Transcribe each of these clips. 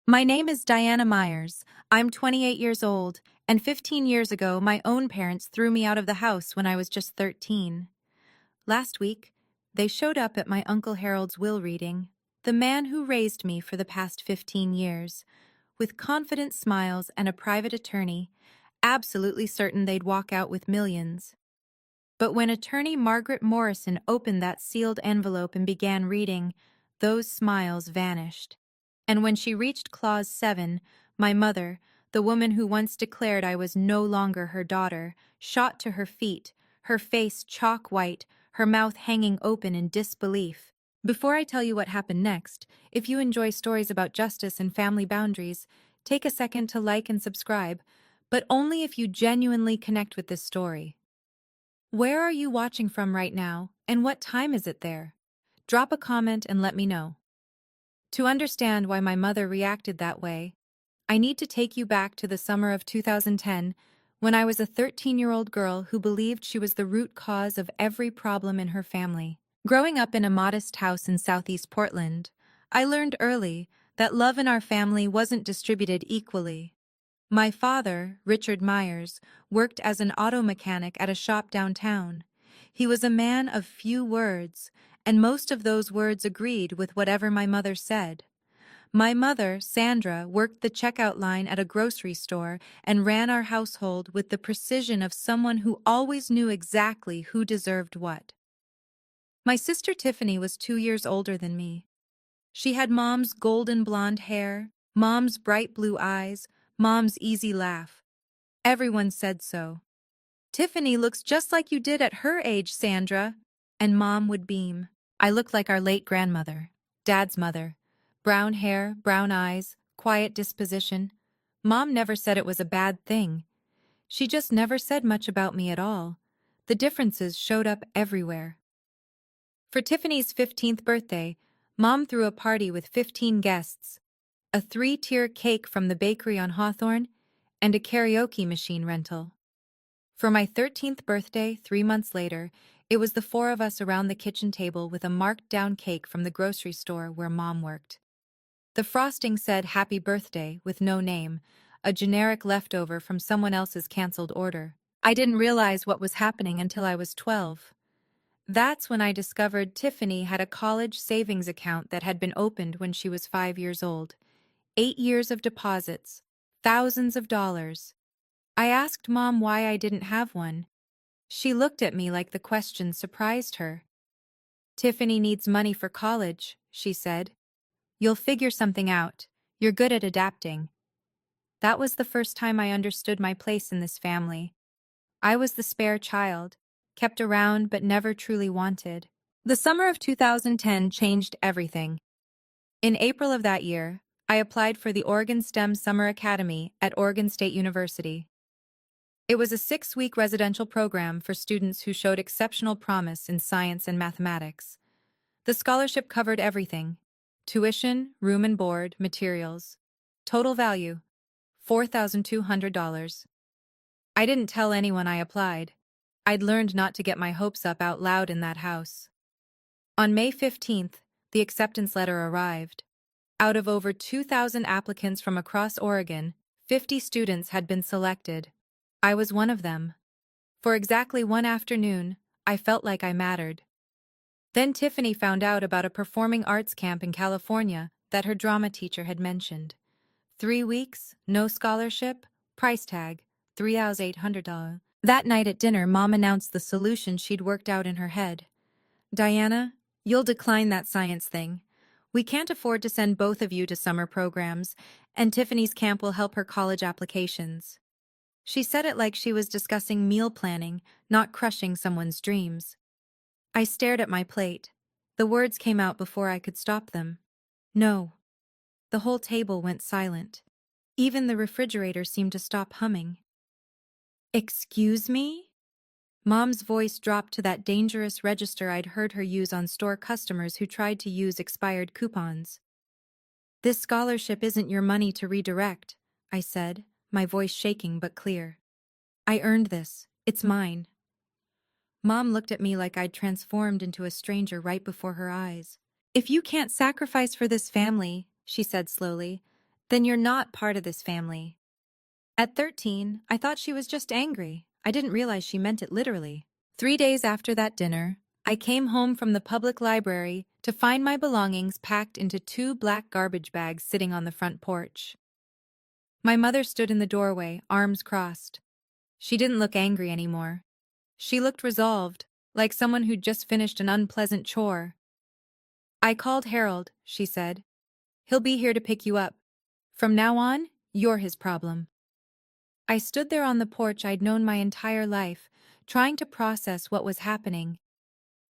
My name is Diana Myers. I'm 28 years old, and 15 years ago, my own parents threw me out of the house when I was just 13. Last week, they showed up at my Uncle Harold's will reading, the man who raised me for the past 15 years, with confident smiles and a private attorney, absolutely certain they'd walk out with millions. But when attorney Margaret Morrison opened that sealed envelope and began reading, those smiles vanished. And when she reached Clause 7, my mother, the woman who once declared I was no longer her daughter, shot to her feet, her face chalk white, her mouth hanging open in disbelief. Before I tell you what happened next, if you enjoy stories about justice and family boundaries, take a second to like and subscribe, but only if you genuinely connect with this story. Where are you watching from right now, and what time is it there? Drop a comment and let me know. To understand why my mother reacted that way, I need to take you back to the summer of 2010, when I was a 13-year-old girl who believed she was the root cause of every problem in her family. Growing up in a modest house in Southeast Portland, I learned early that love in our family wasn't distributed equally. My father, Richard Myers, worked as an auto mechanic at a shop downtown. He was a man of few words, and most of those words agreed with whatever my mother said. My mother, Sandra, worked the checkout line at a grocery store and ran our household with the precision of someone who always knew exactly who deserved what. My sister Tiffany was 2 years older than me. She had Mom's golden blonde hair, Mom's bright blue eyes, Mom's easy laugh. Everyone said so. "Tiffany looks just like you did at her age, Sandra." And Mom would beam. I looked like our late grandmother, Dad's mother. Brown hair, brown eyes, quiet disposition. Mom never said it was a bad thing. She just never said much about me at all. The differences showed up everywhere. For Tiffany's 15th birthday, Mom threw a party with 15 guests, a 3-tier cake from the bakery on Hawthorne, and a karaoke machine rental. For my 13th birthday, 3 months later, it was the four of us around the kitchen table with a marked-down cake from the grocery store where Mom worked. The frosting said "Happy Birthday" with no name, a generic leftover from someone else's canceled order. I didn't realize what was happening until I was 12. That's when I discovered Tiffany had a college savings account that had been opened when she was 5 years old. 8 years of deposits, thousands of dollars. I asked Mom why I didn't have one. She looked at me like the question surprised her. "Tiffany needs money for college," she said. "You'll figure something out. You're good at adapting." That was the first time I understood my place in this family. I was the spare child, kept around but never truly wanted. The summer of 2010 changed everything. In April of that year, I applied for the Oregon STEM Summer Academy at Oregon State University. It was a 6-week residential program for students who showed exceptional promise in science and mathematics. The scholarship covered everything: tuition, room and board, materials. Total value: $4,200. I didn't tell anyone I applied. I'd learned not to get my hopes up out loud in that house. On May 15th, the acceptance letter arrived. Out of over 2,000 applicants from across Oregon, 50 students had been selected. I was one of them. For exactly one afternoon, I felt like I mattered. Then Tiffany found out about a performing arts camp in California that her drama teacher had mentioned. 3 weeks, no scholarship, price tag, $3,800. That night at dinner, Mom announced the solution she'd worked out in her head. "Diana, you'll decline that science thing. We can't afford to send both of you to summer programs, and Tiffany's camp will help her college applications." She said it like she was discussing meal planning, not crushing someone's dreams. I stared at my plate. The words came out before I could stop them. "No." The whole table went silent. Even the refrigerator seemed to stop humming. "Excuse me?" Mom's voice dropped to that dangerous register I'd heard her use on store customers who tried to use expired coupons. "This scholarship isn't your money to redirect," I said, my voice shaking but clear. "I earned this. It's mine." Mom looked at me like I'd transformed into a stranger right before her eyes. "If you can't sacrifice for this family," she said slowly, Then you're not part of this family. At 13, I thought she was just angry. I didn't realize she meant it literally. 3 days after that dinner, I came home from the public library to find my belongings packed into 2 black garbage bags sitting on the front porch. My mother stood in the doorway, arms crossed. She didn't look angry anymore. She looked resolved, like someone who'd just finished an unpleasant chore. "I called Harold," she said. "He'll be here to pick you up. From now on, you're his problem." I stood there on the porch I'd known my entire life, trying to process what was happening.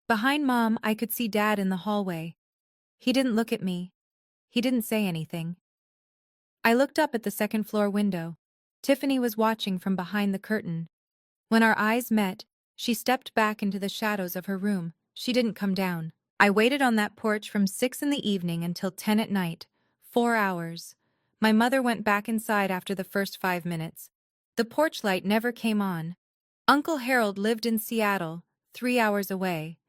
Behind Mom, I could see Dad in the hallway. He didn't look at me. He didn't say anything. I looked up at the second-floor window. Tiffany was watching from behind the curtain. When our eyes met, she stepped back into the shadows of her room. She didn't come down. I waited on that porch from 6 in the evening until 10 at night. 4 hours. My mother went back inside after the first 5 minutes. The porch light never came on. Uncle Harold lived in Seattle, 3 hours away.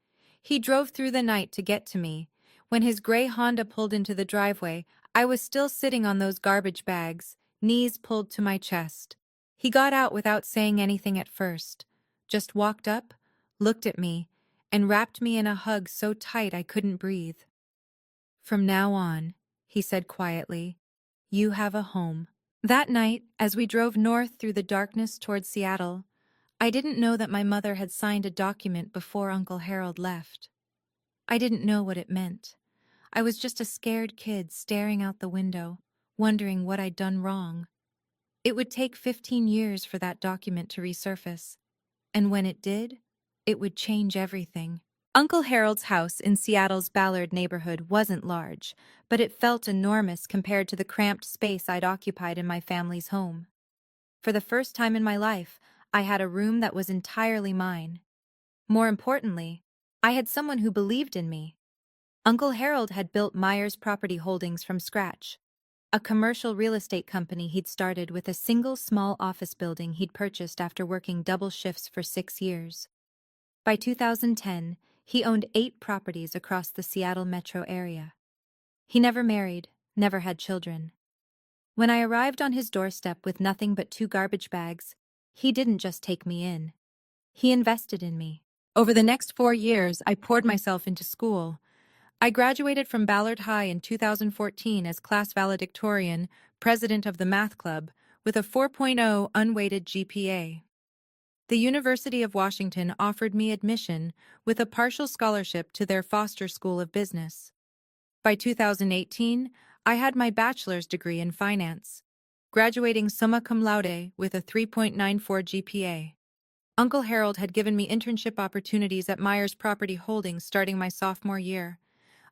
He drove through the night to get to me. When his gray Honda pulled into the driveway, I was still sitting on those garbage bags, knees pulled to my chest. He got out without saying anything at first, just walked up, looked at me, and wrapped me in a hug so tight I couldn't breathe. "From now on," he said quietly, "you have a home." That night, as we drove north through the darkness towards Seattle, I didn't know that my mother had signed a document before Uncle Harold left. I didn't know what it meant. I was just a scared kid staring out the window, wondering what I'd done wrong. It would take 15 years for that document to resurface, and when it did, it would change everything. Uncle Harold's house in Seattle's Ballard neighborhood wasn't large, but it felt enormous compared to the cramped space I'd occupied in my family's home. For the first time in my life, I had a room that was entirely mine. More importantly, I had someone who believed in me. Uncle Harold had built Myers Property Holdings from scratch, a commercial real estate company he'd started with a single small office building he'd purchased after working double shifts for 6 years. By 2010, he owned 8 properties across the Seattle metro area. He never married, never had children. When I arrived on his doorstep with nothing but 2 garbage bags, he didn't just take me in. He invested in me. Over the next 4 years, I poured myself into school. I graduated from Ballard High in 2014 as class valedictorian, president of the math club, with a 4.0 unweighted GPA. The University of Washington offered me admission with a partial scholarship to their Foster School of Business. By 2018, I had my bachelor's degree in finance, graduating summa cum laude with a 3.94 GPA. Uncle Harold had given me internship opportunities at Myers Property Holdings starting my sophomore year.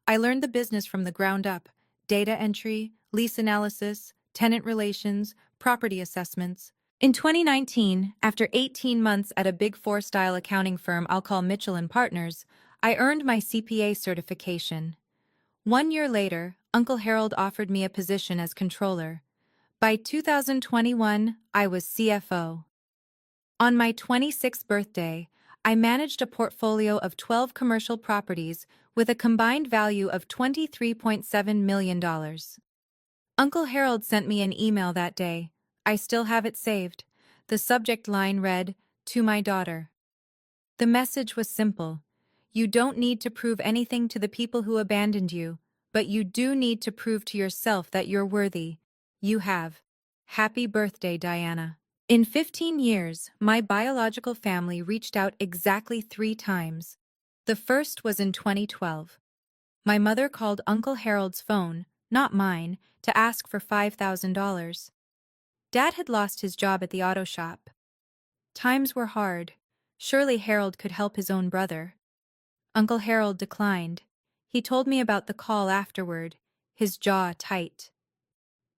I learned the business from the ground up: data entry, lease analysis, tenant relations, property assessments. In 2019, after 18 months at a Big Four-style accounting firm I'll call Mitchell and Partners, I earned my CPA certification. 1 year later, Uncle Harold offered me a position as controller. By 2021, I was CFO. On my 26th birthday, I managed a portfolio of 12 commercial properties with a combined value of $23.7 million. Uncle Harold sent me an email that day. I still have it saved. The subject line read, "To my daughter." The message was simple. You don't need to prove anything to the people who abandoned you, but you do need to prove to yourself that you're worthy. You have. Happy birthday, Diana. In 15 years, my biological family reached out exactly 3 times. The first was in 2012. My mother called Uncle Harold's phone, not mine, to ask for $5,000. Dad had lost his job at the auto shop. Times were hard. Surely Harold could help his own brother. Uncle Harold declined. He told me about the call afterward, his jaw tight.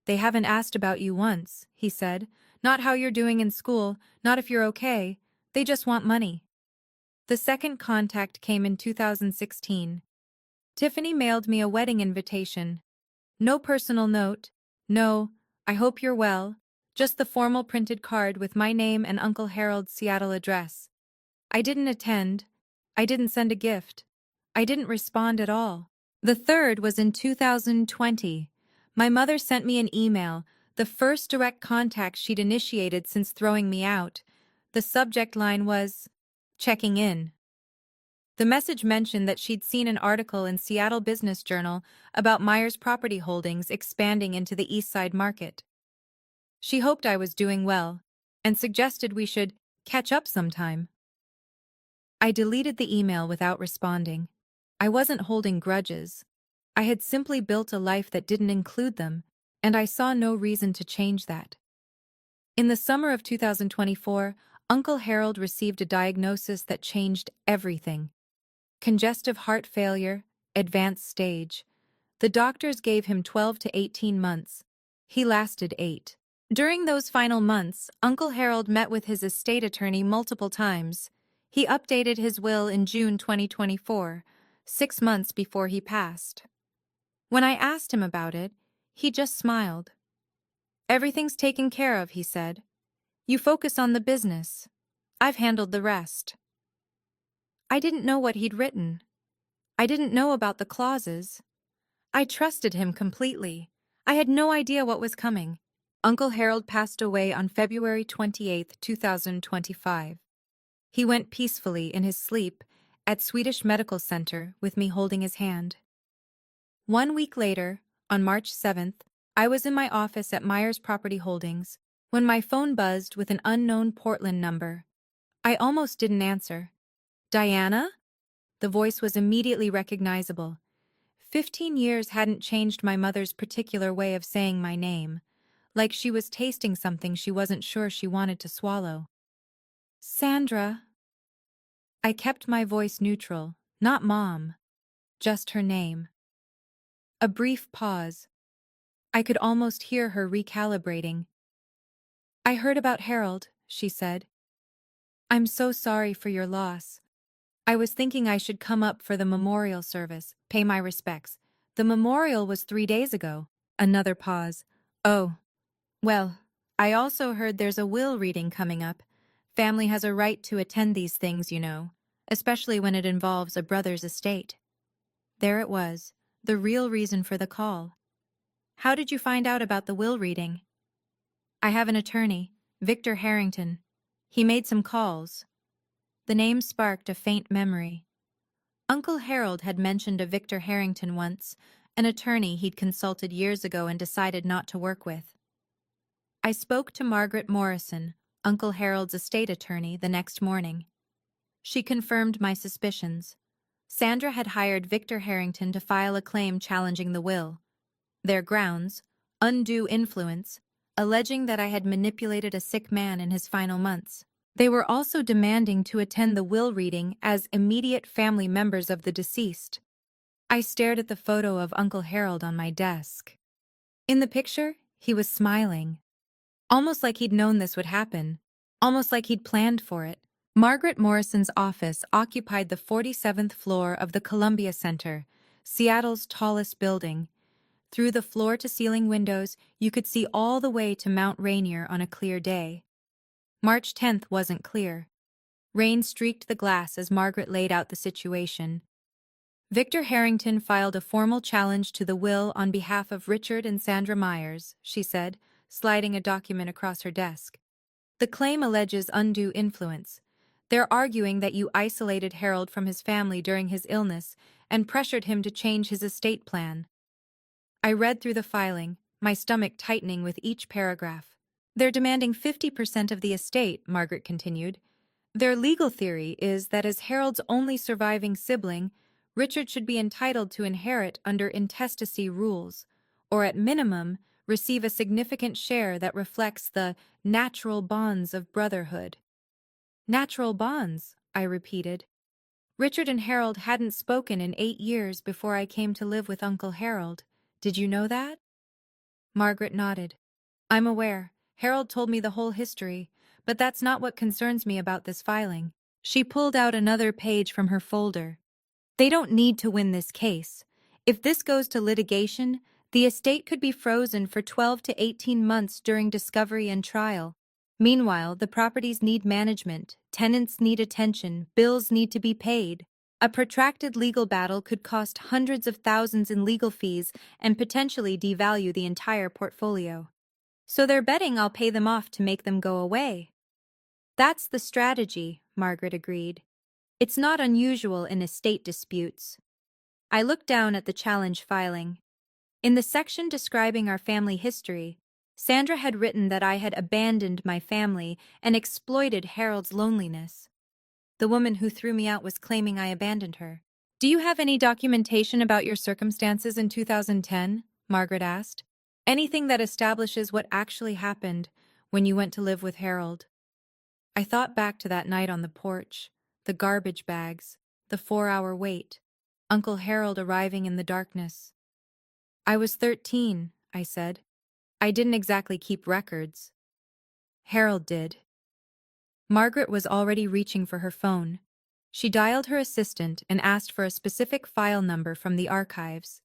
"They haven't asked about you once," he said. "Not how you're doing in school, not if you're okay. They just want money." The second contact came in 2016. Tiffany mailed me a wedding invitation. No personal note. No, "I hope you're well," just the formal printed card with my name and Uncle Harold's Seattle address. I didn't attend. I didn't send a gift. I didn't respond at all. The third was in 2020. My mother sent me an email, the first direct contact she'd initiated since throwing me out. The subject line was, "Checking in." The message mentioned that she'd seen an article in Seattle Business Journal about Myers Property Holdings expanding into the East Side market. She hoped I was doing well, and suggested we should catch up sometime. I deleted the email without responding. I wasn't holding grudges. I had simply built a life that didn't include them, and I saw no reason to change that. In the summer of 2024, Uncle Harold received a diagnosis that changed everything. Congestive heart failure, advanced stage. The doctors gave him 12 to 18 months. He lasted 8. During those final months, Uncle Harold met with his estate attorney multiple times. He updated his will in June 2024, 6 months before he passed. When I asked him about it, he just smiled. "Everything's taken care of," he said. "You focus on the business. I've handled the rest." I didn't know what he'd written. I didn't know about the clauses. I trusted him completely. I had no idea what was coming. Uncle Harold passed away on February 28, 2025. He went peacefully in his sleep at Swedish Medical Center with me holding his hand. 1 week later, on March 7th, I was in my office at Myers Property Holdings when my phone buzzed with an unknown Portland number. I almost didn't answer. "Diana?" The voice was immediately recognizable. 15 years hadn't changed my mother's particular way of saying my name, like she was tasting something she wasn't sure she wanted to swallow. "Sandra." I kept my voice neutral, not Mom, just her name. A brief pause. I could almost hear her recalibrating. "I heard about Harold," she said. "I'm so sorry for your loss. I was thinking I should come up for the memorial service, pay my respects. The memorial was 3 days ago." Another pause. "Oh, well, I also heard there's a will reading coming up. Family has a right to attend these things, you know, especially when it involves a brother's estate." There it was, the real reason for the call. "How did you find out about the will reading?" "I have an attorney, Victor Harrington. He made some calls." The name sparked a faint memory. Uncle Harold had mentioned a Victor Harrington once, an attorney he'd consulted years ago and decided not to work with. I spoke to Margaret Morrison, Uncle Harold's estate attorney, the next morning. She confirmed my suspicions. Sandra had hired Victor Harrington to file a claim challenging the will. Their grounds, undue influence, alleging that I had manipulated a sick man in his final months. They were also demanding to attend the will reading as immediate family members of the deceased. I stared at the photo of Uncle Harold on my desk. In the picture, he was smiling. Almost like he'd known this would happen. Almost like he'd planned for it. Margaret Morrison's office occupied the 47th floor of the Columbia Center, Seattle's tallest building. Through the floor-to-ceiling windows, you could see all the way to Mount Rainier on a clear day. March 10th wasn't clear. Rain streaked the glass as Margaret laid out the situation. "Victor Harrington filed a formal challenge to the will on behalf of Richard and Sandra Myers," she said, sliding a document across her desk. "The claim alleges undue influence. They're arguing that you isolated Harold from his family during his illness and pressured him to change his estate plan." I read through the filing, my stomach tightening with each paragraph. "They're demanding 50% of the estate," Margaret continued. "Their legal theory is that as Harold's only surviving sibling, Richard should be entitled to inherit under intestacy rules, or at minimum, receive a significant share that reflects the natural bonds of brotherhood." "Natural bonds," I repeated. "Richard and Harold hadn't spoken in 8 years before I came to live with Uncle Harold. Did you know that?" Margaret nodded. "I'm aware. Harold told me the whole history, but that's not what concerns me about this filing." She pulled out another page from her folder. "They don't need to win this case. If this goes to litigation, the estate could be frozen for 12 to 18 months during discovery and trial. Meanwhile, the properties need management, tenants need attention, bills need to be paid. A protracted legal battle could cost hundreds of thousands in legal fees and potentially devalue the entire portfolio. So they're betting I'll pay them off to make them go away. That's the strategy, Margaret agreed. It's not unusual in estate disputes. I looked down at the challenge filing. In the section describing our family history, Sandra had written that I had abandoned my family and exploited Harold's loneliness. The woman who threw me out was claiming I abandoned her. Do you have any documentation about your circumstances in 2010? Margaret asked. Anything that establishes what actually happened when you went to live with Harold? I thought back to that night on the porch, the garbage bags, the 4-hour wait, Uncle Harold arriving in the darkness. I was 13, I said. I didn't exactly keep records. Harold did. Margaret was already reaching for her phone. She dialed her assistant and asked for a specific file number from the archives.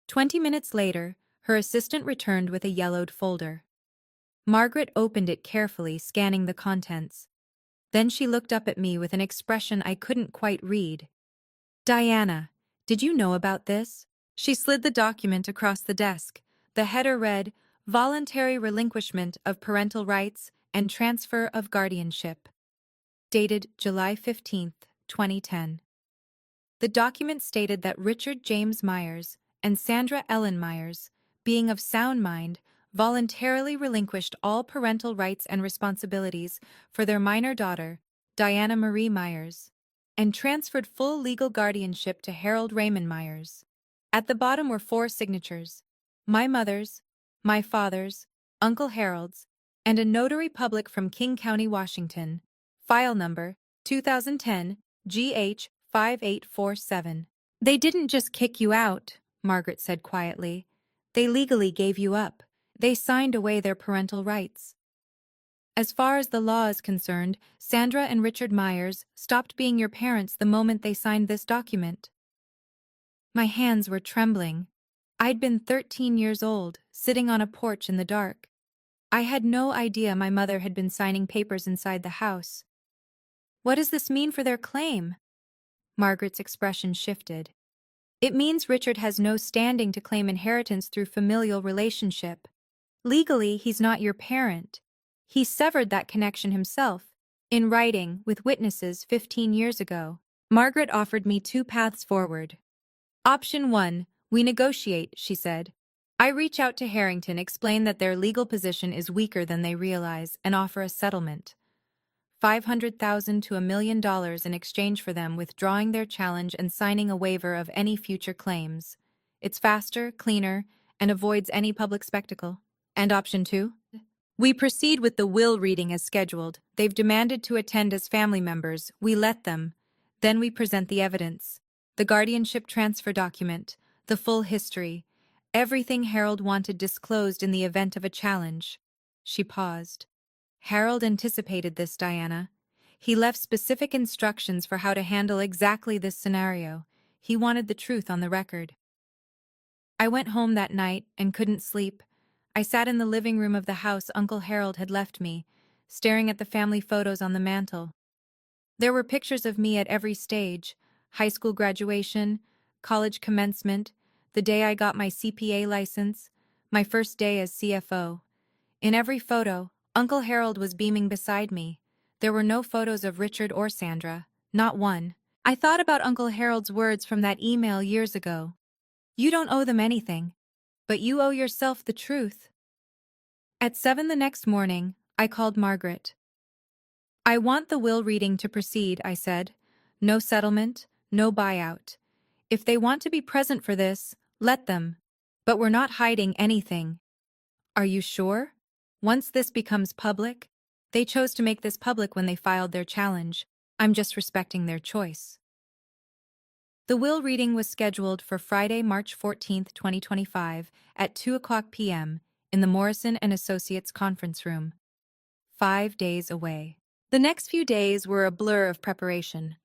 20 minutes later, her assistant returned with a yellowed folder. Margaret opened it carefully, scanning the contents. Then she looked up at me with an expression I couldn't quite read. Diana, did you know about this? She slid the document across the desk. The header read, Voluntary Relinquishment of Parental Rights and Transfer of Guardianship. Dated July 15, 2010. The document stated that Richard James Myers and Sandra Ellen Myers, being of sound mind, voluntarily relinquished all parental rights and responsibilities for their minor daughter, Diana Marie Myers, and transferred full legal guardianship to Harold Raymond Myers. At the bottom were 4 signatures: my mother's, my father's, Uncle Harold's, and a notary public from King County, Washington. File number 2010 GH 5847. They didn't just kick you out, Margaret said quietly. They legally gave you up. They signed away their parental rights. As far as the law is concerned, Sandra and Richard Myers stopped being your parents the moment they signed this document. My hands were trembling. I'd been 13 years old, sitting on a porch in the dark. I had no idea my mother had been signing papers inside the house. What does this mean for their claim? Margaret's expression shifted. It means Richard has no standing to claim inheritance through familial relationship. Legally, he's not your parent. He severed that connection himself, in writing, with witnesses 15 years ago. Margaret offered me 2 paths forward. Option 1, we negotiate, she said. I reach out to Harrington, explain that their legal position is weaker than they realize, and offer a settlement. $500,000 to $1 million in exchange for them withdrawing their challenge and signing a waiver of any future claims. It's faster, cleaner, and avoids any public spectacle. And option 2? We proceed with the will reading as scheduled. They've demanded to attend as family members. We let them. Then we present the evidence. The guardianship transfer document, the full history, everything Harold wanted disclosed in the event of a challenge. She paused. Harold anticipated this, Diana. He left specific instructions for how to handle exactly this scenario. He wanted the truth on the record. I went home that night and couldn't sleep. I sat in the living room of the house Uncle Harold had left me, staring at the family photos on the mantel. There were pictures of me at every stage: high school graduation, college commencement, the day I got my CPA license, my first day as CFO. In every photo, Uncle Harold was beaming beside me. There were no photos of Richard or Sandra, not one. I thought about Uncle Harold's words from that email years ago. You don't owe them anything, but you owe yourself the truth. At 7 the next morning, I called Margaret. I want the will reading to proceed, I said. No settlement, no buyout. If they want to be present for this, let them. But we're not hiding anything. Are you sure? Once this becomes public, they chose to make this public when they filed their challenge. I'm just respecting their choice. The will reading was scheduled for Friday, March 14, 2025, at 2:00 p.m. in the Morrison & Associates conference room. 5 days away. The next few days were a blur of preparation.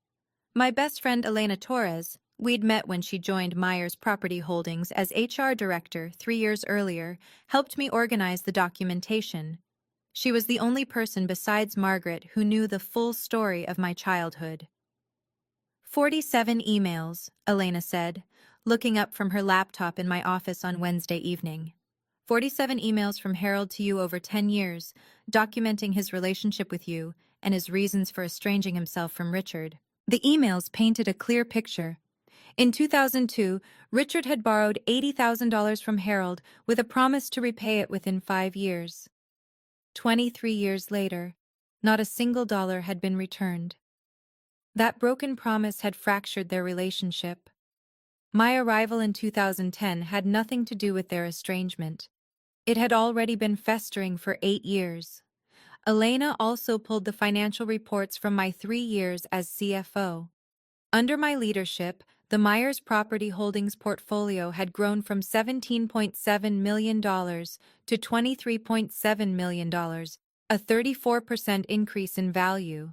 My best friend Elena Torres, we'd met when she joined Myers Property Holdings as HR director 3 years earlier, helped me organize the documentation. She was the only person besides Margaret who knew the full story of my childhood. 47 emails, Elena said, looking up from her laptop in my office on Wednesday evening. 47 emails from Harold to you over 10 years, documenting his relationship with you and his reasons for estranging himself from Richard. The emails painted a clear picture. In 2002, Richard had borrowed $80,000 from Harold with a promise to repay it within 5 years. 23 years later, not a single dollar had been returned. That broken promise had fractured their relationship. My arrival in 2010 had nothing to do with their estrangement. It had already been festering for 8 years. Elena also pulled the financial reports from my 3 years as CFO. Under my leadership, the Myers Property Holdings portfolio had grown from $17.7 million to $23.7 million, a 34% increase in value.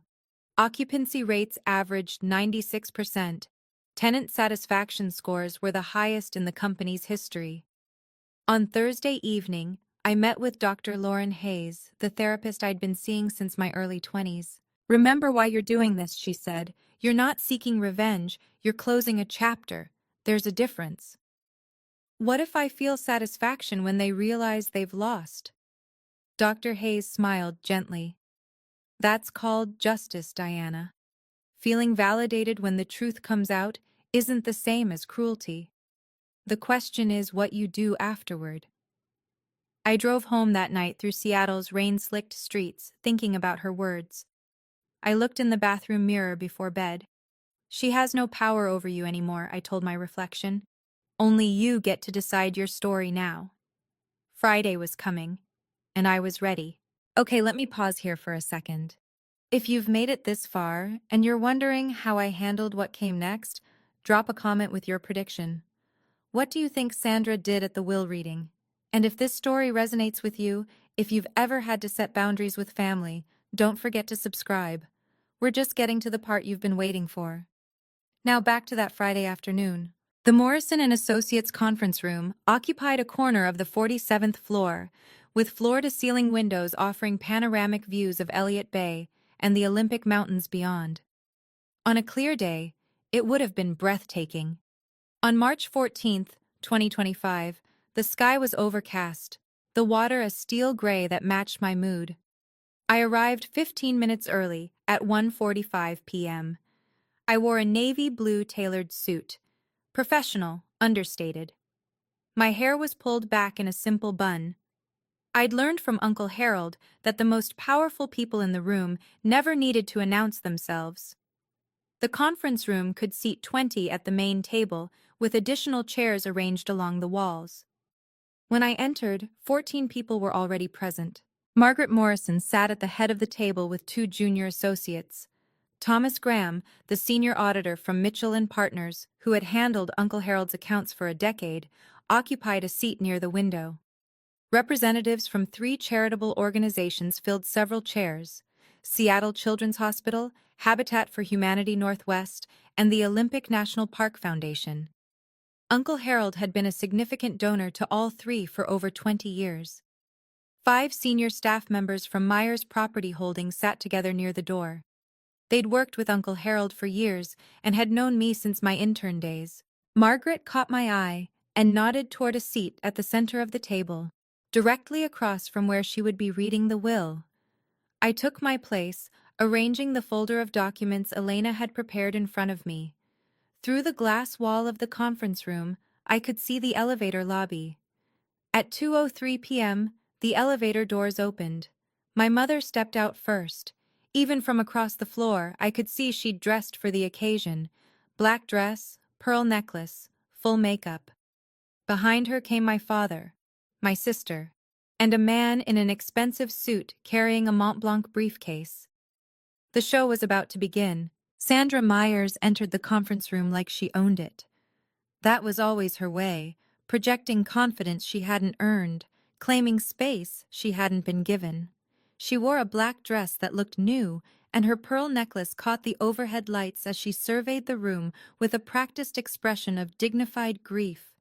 Occupancy rates averaged 96%. Tenant satisfaction scores were the highest in the company's history. On Thursday evening, I met with Dr. Lauren Hayes, the therapist I'd been seeing since my early 20s. "Remember why you're doing this," she said. "You're not seeking revenge, you're closing a chapter. There's a difference." "What if I feel satisfaction when they realize they've lost?" Dr. Hayes smiled gently. "That's called justice, Diana. Feeling validated when the truth comes out isn't the same as cruelty. The question is what you do afterward." I drove home that night through Seattle's rain-slicked streets, thinking about her words. I looked in the bathroom mirror before bed. "She has no power over you anymore," I told my reflection. "Only you get to decide your story now." Friday was coming, and I was ready. Okay, let me pause here for a second. If you've made it this far, and you're wondering how I handled what came next, drop a comment with your prediction. What do you think Sandra did at the will reading? And if this story resonates with you, if you've ever had to set boundaries with family, don't forget to subscribe. We're just getting to the part you've been waiting for. Now back to that Friday afternoon. The Morrison and Associates conference room occupied a corner of the 47th floor, with floor-to-ceiling windows offering panoramic views of Elliott Bay and the Olympic Mountains beyond. On a clear day, it would have been breathtaking. On March 14, 2025, the sky was overcast, the water a steel gray that matched my mood. I arrived 15 minutes early at 1:45 p.m. I wore a navy blue tailored suit. Professional, understated. My hair was pulled back in a simple bun. I'd learned from Uncle Harold that the most powerful people in the room never needed to announce themselves. The conference room could seat 20 at the main table, with additional chairs arranged along the walls. When I entered, 14 people were already present. Margaret Morrison sat at the head of the table with 2 junior associates. Thomas Graham, the senior auditor from Mitchell and Partners, who had handled Uncle Harold's accounts for a decade, occupied a seat near the window. Representatives from 3 charitable organizations filled several chairs: Seattle Children's Hospital, Habitat for Humanity Northwest, and the Olympic National Park Foundation. Uncle Harold had been a significant donor to all 3 for over 20 years. 5 senior staff members from Myers Property Holdings sat together near the door. They'd worked with Uncle Harold for years and had known me since my intern days. Margaret caught my eye and nodded toward a seat at the center of the table, directly across from where she would be reading the will. I took my place, arranging the folder of documents Elena had prepared in front of me. Through the glass wall of the conference room, I could see the elevator lobby. At 2:03 p.m., the elevator doors opened. My mother stepped out first. Even from across the floor, I could see she'd dressed for the occasion. Black dress, pearl necklace, full makeup. Behind her came my father, my sister, and a man in an expensive suit carrying a Mont Blanc briefcase. The show was about to begin. Sandra Myers entered the conference room like she owned it. That was always her way, projecting confidence she hadn't earned, claiming space she hadn't been given. She wore a black dress that looked new, and her pearl necklace caught the overhead lights as she surveyed the room with a practiced expression of dignified grief.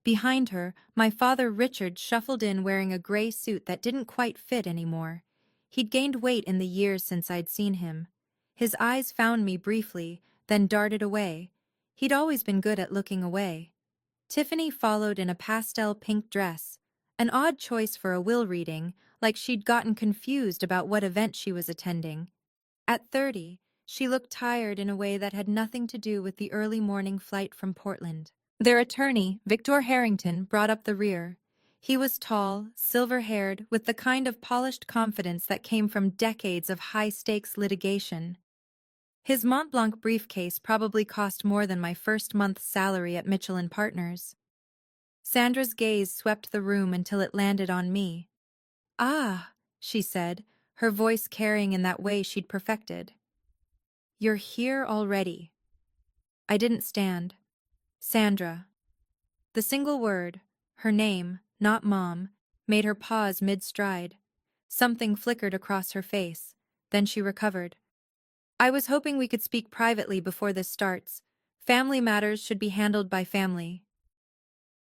Behind her, my father Richard shuffled in wearing a gray suit that didn't quite fit anymore. He'd gained weight in the years since I'd seen him. His eyes found me briefly, then darted away. He'd always been good at looking away. Tiffany followed in a pastel pink dress, an odd choice for a will reading, like she'd gotten confused about what event she was attending. At 30, she looked tired in a way that had nothing to do with the early morning flight from Portland. Their attorney, Victor Harrington, brought up the rear. He was tall, silver-haired, with the kind of polished confidence that came from decades of high-stakes litigation. His Mont Blanc briefcase probably cost more than my first month's salary at Mitchell & Partners. Sandra's gaze swept the room until it landed on me. "Ah," she said, her voice carrying in that way she'd perfected. "You're here already." I didn't stand. Sandra. The single word, her name, not Mom, made her pause mid-stride. Something flickered across her face. Then she recovered. "I was hoping we could speak privately before this starts. Family matters should be handled by family."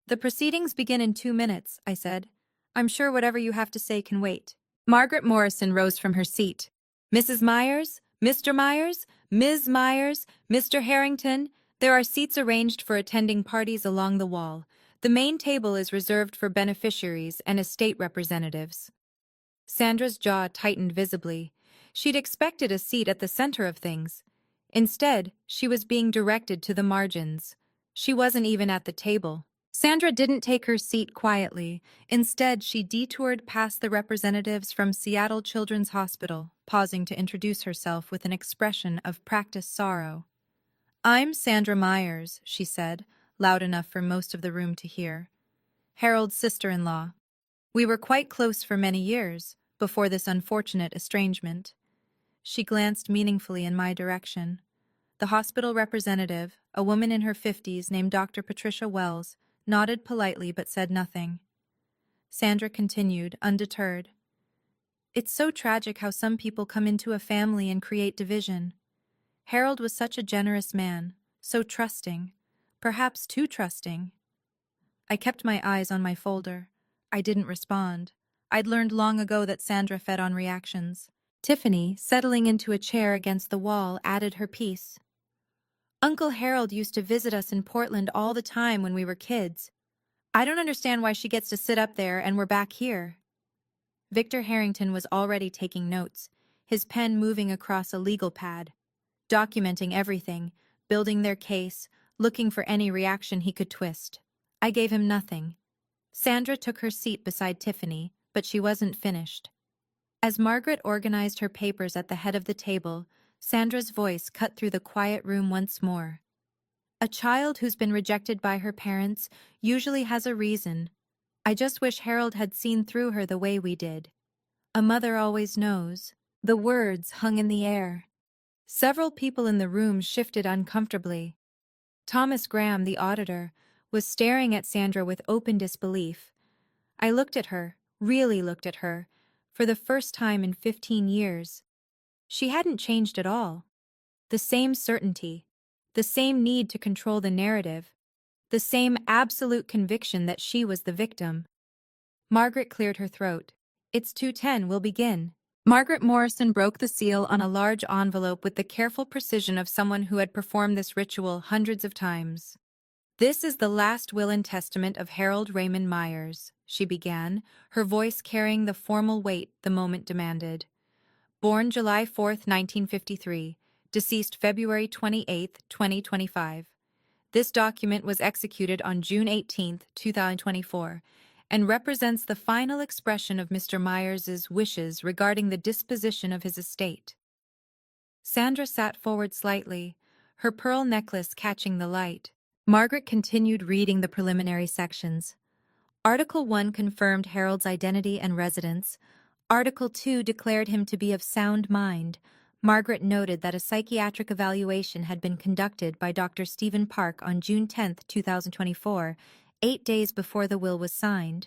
"The proceedings begin in 2 minutes," I said. "I'm sure whatever you have to say can wait." Margaret Morrison rose from her seat. "Mrs. Myers, Mr. Myers, Ms. Myers, Mr. Harrington, there are seats arranged for attending parties along the wall. The main table is reserved for beneficiaries and estate representatives." Sandra's jaw tightened visibly. She'd expected a seat at the center of things. Instead, she was being directed to the margins. She wasn't even at the table. Sandra didn't take her seat quietly. Instead, she detoured past the representatives from Seattle Children's Hospital, pausing to introduce herself with an expression of practiced sorrow. "I'm Sandra Myers," she said, loud enough for most of the room to hear. "Harold's sister-in-law. We were quite close for many years, before this unfortunate estrangement." She glanced meaningfully in my direction. The hospital representative, a woman in her 50s named Dr. Patricia Wells, nodded politely but said nothing. Sandra continued, undeterred. "It's so tragic how some people come into a family and create division. Harold was such a generous man, so trusting, perhaps too trusting." I kept my eyes on my folder. I didn't respond. I'd learned long ago that Sandra fed on reactions. Tiffany, settling into a chair against the wall, added her piece. "Uncle Harold used to visit us in Portland all the time when we were kids. I don't understand why she gets to sit up there and we're back here." Victor Harrington was already taking notes, his pen moving across a legal pad, documenting everything, building their case, looking for any reaction he could twist. I gave him nothing. Sandra took her seat beside Tiffany, but she wasn't finished. As Margaret organized her papers at the head of the table, Sandra's voice cut through the quiet room once more. "A child who's been rejected by her parents usually has a reason. I just wish Harold had seen through her the way we did. A mother always knows." The words hung in the air. Several people in the room shifted uncomfortably. Thomas Graham, the auditor, was staring at Sandra with open disbelief. I looked at her, really looked at her, for the first time in 15 years. She hadn't changed at all. The same certainty, the same need to control the narrative, the same absolute conviction that she was the victim. Margaret cleared her throat. "It's 2:10, we'll begin." Margaret Morrison broke the seal on a large envelope with the careful precision of someone who had performed this ritual hundreds of times. "This is the last will and testament of Harold Raymond Myers," she began, her voice carrying the formal weight the moment demanded. "Born July 4, 1953, deceased February 28, 2025. This document was executed on June 18, 2024, and represents the final expression of Mr. Myers's wishes regarding the disposition of his estate." Sandra sat forward slightly, her pearl necklace catching the light. Margaret continued reading the preliminary sections. Article 1 confirmed Harold's identity and residence. Article 2 declared him to be of sound mind. Margaret noted that a psychiatric evaluation had been conducted by Dr. Stephen Park on June 10, 2024, 8 days before the will was signed.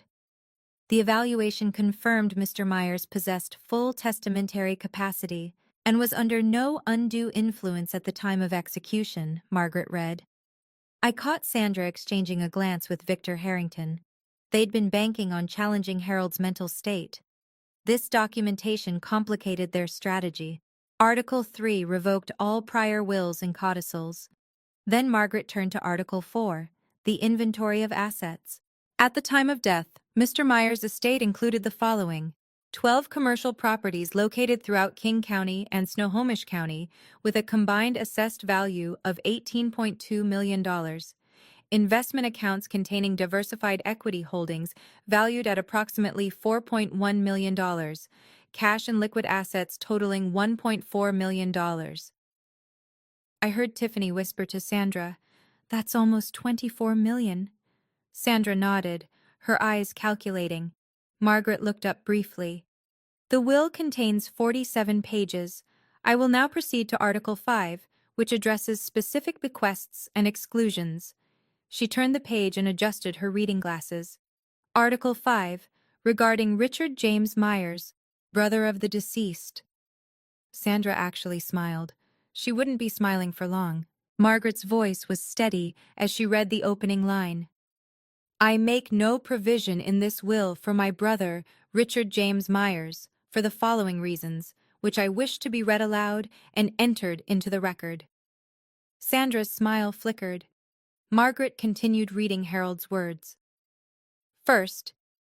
The evaluation confirmed Mr. Myers possessed full testamentary capacity and was under no undue influence at the time of execution, Margaret read. I caught Sandra exchanging a glance with Victor Harrington. They'd been banking on challenging Harold's mental state. This documentation complicated their strategy. Article 3 revoked all prior wills and codicils. Then Margaret turned to Article 4, the inventory of assets. At the time of death, Mr. Myers' estate included the following: 12 commercial properties located throughout King County and Snohomish County with a combined assessed value of $18.2 million. Investment accounts containing diversified equity holdings valued at approximately $4.1 million. Cash and liquid assets totaling $1.4 million. I heard Tiffany whisper to Sandra, "That's almost $24 million." Sandra nodded, her eyes calculating. Margaret looked up briefly. The will contains 47 pages. I will now proceed to Article 5, which addresses specific bequests and exclusions. She turned the page and adjusted her reading glasses. Article 5, regarding Richard James Myers, brother of the deceased. Sandra actually smiled. She wouldn't be smiling for long. Margaret's voice was steady as she read the opening line. I make no provision in this will for my brother, Richard James Myers, for the following reasons, which I wish to be read aloud and entered into the record. Sandra's smile flickered. Margaret continued reading Harold's words. First,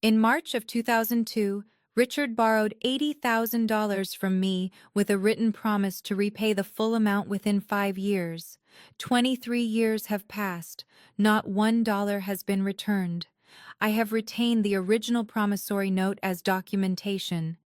in March of 2002, Richard borrowed $80,000 from me with a written promise to repay the full amount within 5 years. 23 years have passed. Not $1 has been returned. I have retained the original promissory note as documentation.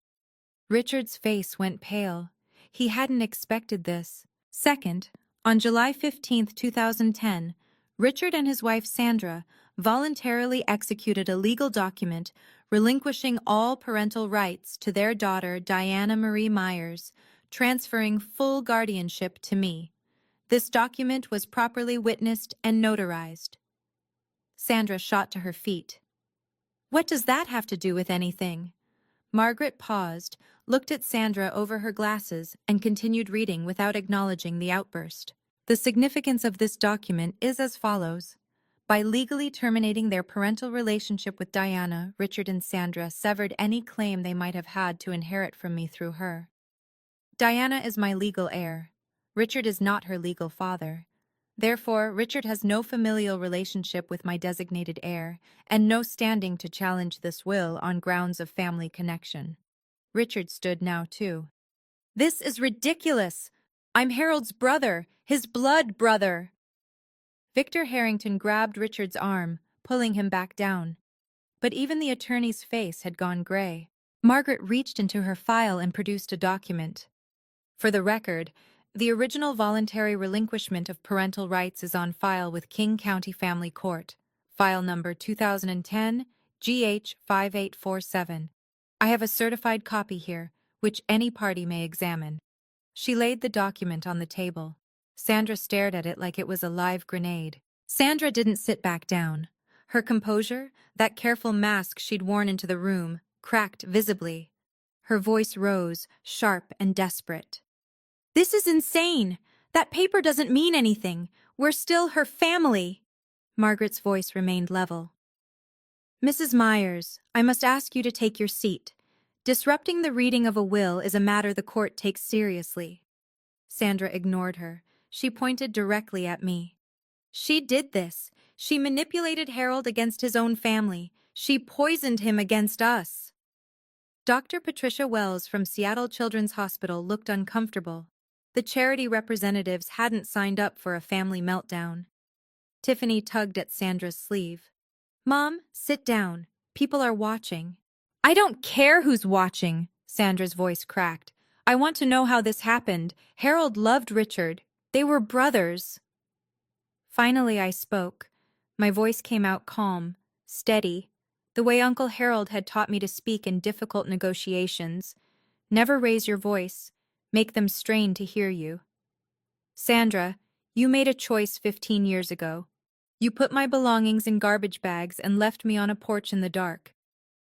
Richard's face went pale. He hadn't expected this. Second, on July 15, 2010, Richard and his wife Sandra voluntarily executed a legal document relinquishing all parental rights to their daughter Diana Marie Myers, transferring full guardianship to me. This document was properly witnessed and notarized. Sandra shot to her feet. What does that have to do with anything? Margaret paused, looked at Sandra over her glasses, and continued reading without acknowledging the outburst. The significance of this document is as follows. By legally terminating their parental relationship with Diana, Richard and Sandra severed any claim they might have had to inherit from me through her. Diana is my legal heir. Richard is not her legal father. Therefore, Richard has no familial relationship with my designated heir, and no standing to challenge this will on grounds of family connection. Richard stood now, too. This is ridiculous! I'm Harold's brother, his blood brother! Victor Harrington grabbed Richard's arm, pulling him back down. But even the attorney's face had gone gray. Margaret reached into her file and produced a document. For the record, the original voluntary relinquishment of parental rights is on file with King County Family Court, file number 2010 GH 5847. I have a certified copy here, which any party may examine. She laid the document on the table. Sandra stared at it like it was a live grenade. Sandra didn't sit back down. Her composure, that careful mask she'd worn into the room, cracked visibly. Her voice rose, sharp and desperate. This is insane! That paper doesn't mean anything. We're still her family. Margaret's voice remained level. Mrs. Myers, I must ask you to take your seat. Disrupting the reading of a will is a matter the court takes seriously. Sandra ignored her. She pointed directly at me. She did this. She manipulated Harold against his own family. She poisoned him against us. Dr. Patricia Wells from Seattle Children's Hospital looked uncomfortable. The charity representatives hadn't signed up for a family meltdown. Tiffany tugged at Sandra's sleeve. Mom, sit down. People are watching. I don't care who's watching, Sandra's voice cracked. I want to know how this happened. Harold loved Richard. They were brothers. Finally, I spoke. My voice came out calm, steady, the way Uncle Harold had taught me to speak in difficult negotiations. Never raise your voice. Make them strain to hear you. Sandra, you made a choice 15 years ago. You put my belongings in garbage bags and left me on a porch in the dark.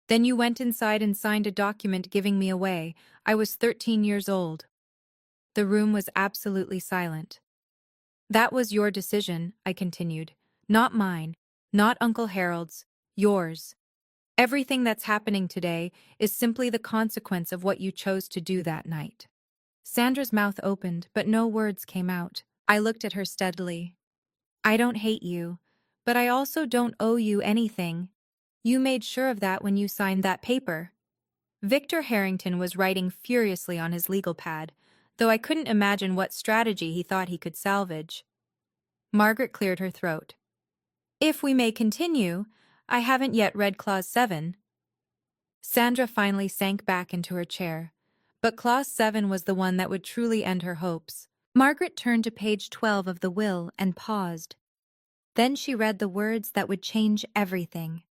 Then you went inside and signed a document giving me away. I was 13 years old. The room was absolutely silent. That was your decision, I continued. Not mine, not Uncle Harold's, yours. Everything that's happening today is simply the consequence of what you chose to do that night. Sandra's mouth opened, but no words came out. I looked at her steadily. I don't hate you, but I also don't owe you anything. You made sure of that when you signed that paper. Victor Harrington was writing furiously on his legal pad, though I couldn't imagine what strategy he thought he could salvage. Margaret cleared her throat. If we may continue, I haven't yet read Clause 7. Sandra finally sank back into her chair, but Clause 7 was the one that would truly end her hopes. Margaret turned to page 12 of the will and paused. Then she read the words that would change everything.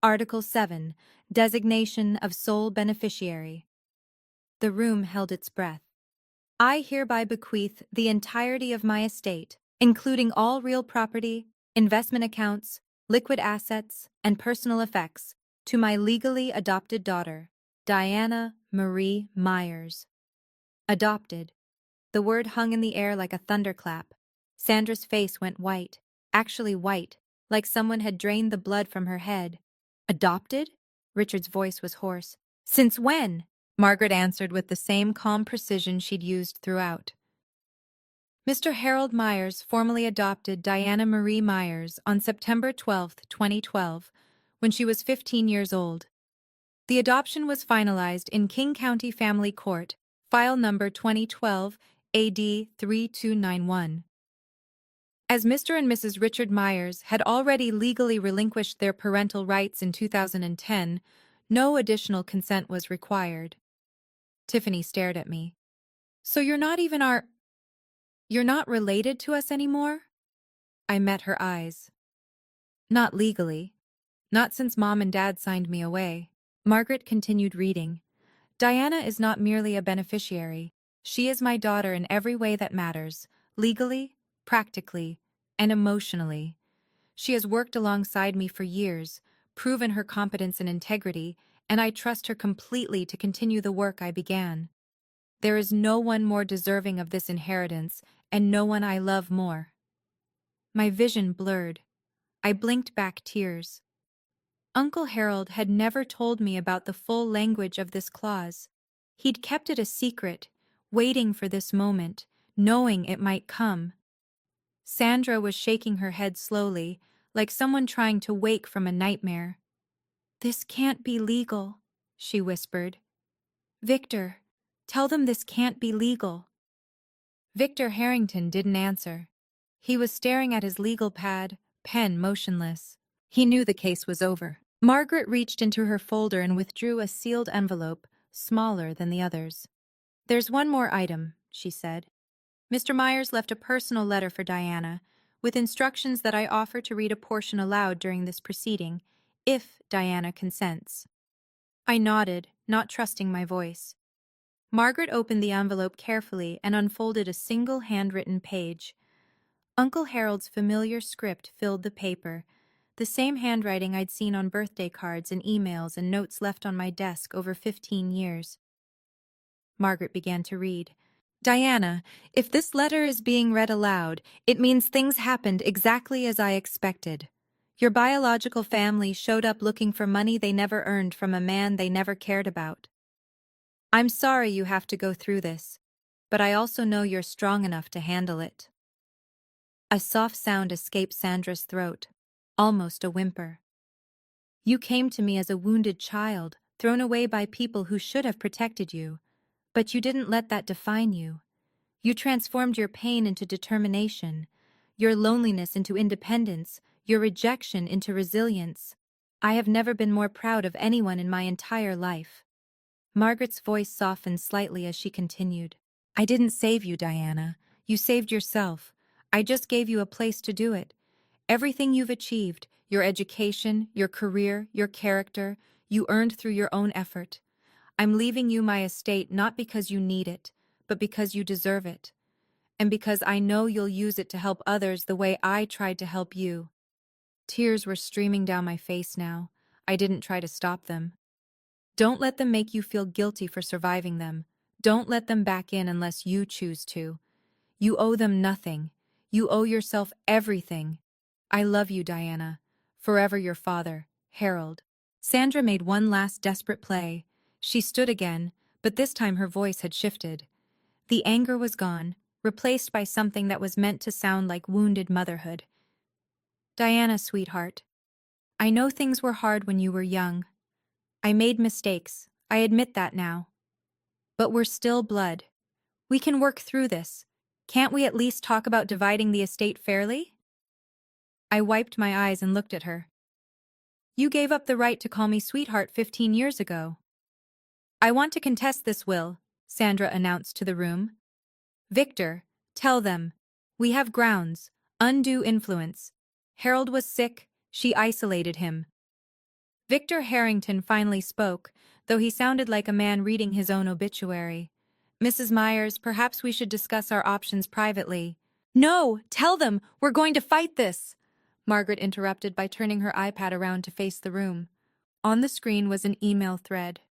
Article 7, Designation of Sole Beneficiary. The room held its breath. I hereby bequeath the entirety of my estate, including all real property, investment accounts, liquid assets, and personal effects, to my legally adopted daughter, Diana Marie Myers. Adopted. The word hung in the air like a thunderclap. Sandra's face went white, actually white, like someone had drained the blood from her head. Adopted? Richard's voice was hoarse. Since when? Margaret answered with the same calm precision she'd used throughout. Mr. Harold Myers formally adopted Diana Marie Myers on September 12, 2012, when she was 15 years old. The adoption was finalized in King County Family Court, file number 2012 AD 3291. As Mr. and Mrs. Richard Myers had already legally relinquished their parental rights in 2010, no additional consent was required. Tiffany stared at me. So you're not related to us anymore? I met her eyes. Not legally. Not since Mom and Dad signed me away. Margaret continued reading. Diana is not merely a beneficiary. She is my daughter in every way that matters, legally, practically, and emotionally. She has worked alongside me for years, proven her competence and integrity, and I trust her completely to continue the work I began. There is no one more deserving of this inheritance, and no one I love more. My vision blurred. I blinked back tears. Uncle Harold had never told me about the full language of this clause. He'd kept it a secret, waiting for this moment, knowing it might come. Sandra was shaking her head slowly, like someone trying to wake from a nightmare. This can't be legal, she whispered. Victor, tell them this can't be legal. Victor Harrington didn't answer. He was staring at his legal pad, pen motionless. He knew the case was over. Margaret reached into her folder and withdrew a sealed envelope, smaller than the others. There's one more item, she said. Mr. Myers left a personal letter for Diana, with instructions that I offer to read a portion aloud during this proceeding, if Diana consents. I nodded, not trusting my voice. Margaret opened the envelope carefully and unfolded a single handwritten page. Uncle Harold's familiar script filled the paper, the same handwriting I'd seen on birthday cards and emails and notes left on my desk over 15 years. Margaret began to read. Diana, if this letter is being read aloud, it means things happened exactly as I expected. Your biological family showed up looking for money they never earned from a man they never cared about. I'm sorry you have to go through this, but I also know you're strong enough to handle it. A soft sound escaped Sandra's throat, almost a whimper. You came to me as a wounded child, thrown away by people who should have protected you, but you didn't let that define you. You transformed your pain into determination, your loneliness into independence, your rejection into resilience. I have never been more proud of anyone in my entire life. Margaret's voice softened slightly as she continued. I didn't save you, Diana. You saved yourself. I just gave you a place to do it. Everything you've achieved, your education, your career, your character, you earned through your own effort. I'm leaving you my estate not because you need it, but because you deserve it. And because I know you'll use it to help others the way I tried to help you. Tears were streaming down my face now. I didn't try to stop them. Don't let them make you feel guilty for surviving them. Don't let them back in unless you choose to. You owe them nothing. You owe yourself everything. I love you, Diana. Forever your father, Harold. Sandra made one last desperate play. She stood again, but this time her voice had shifted. The anger was gone, replaced by something that was meant to sound like wounded motherhood. Diana, sweetheart, I know things were hard when you were young. I made mistakes, I admit that now. But we're still blood. We can work through this. Can't we at least talk about dividing the estate fairly? I wiped my eyes and looked at her. You gave up the right to call me sweetheart 15 years ago. I want to contest this will, Sandra announced to the room. Victor, tell them. We have grounds, undue influence. Harold was sick, she isolated him. Victor Harrington finally spoke, though he sounded like a man reading his own obituary. Mrs. Myers, perhaps we should discuss our options privately. No, tell them, we're going to fight this, Margaret interrupted by turning her iPad around to face the room. On the screen was an email thread.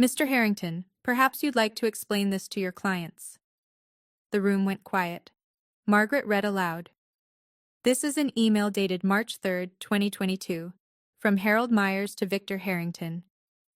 Mr. Harrington, perhaps you'd like to explain this to your clients. The room went quiet. Margaret read aloud. This is an email dated March 3, 2022, from Harold Myers to Victor Harrington.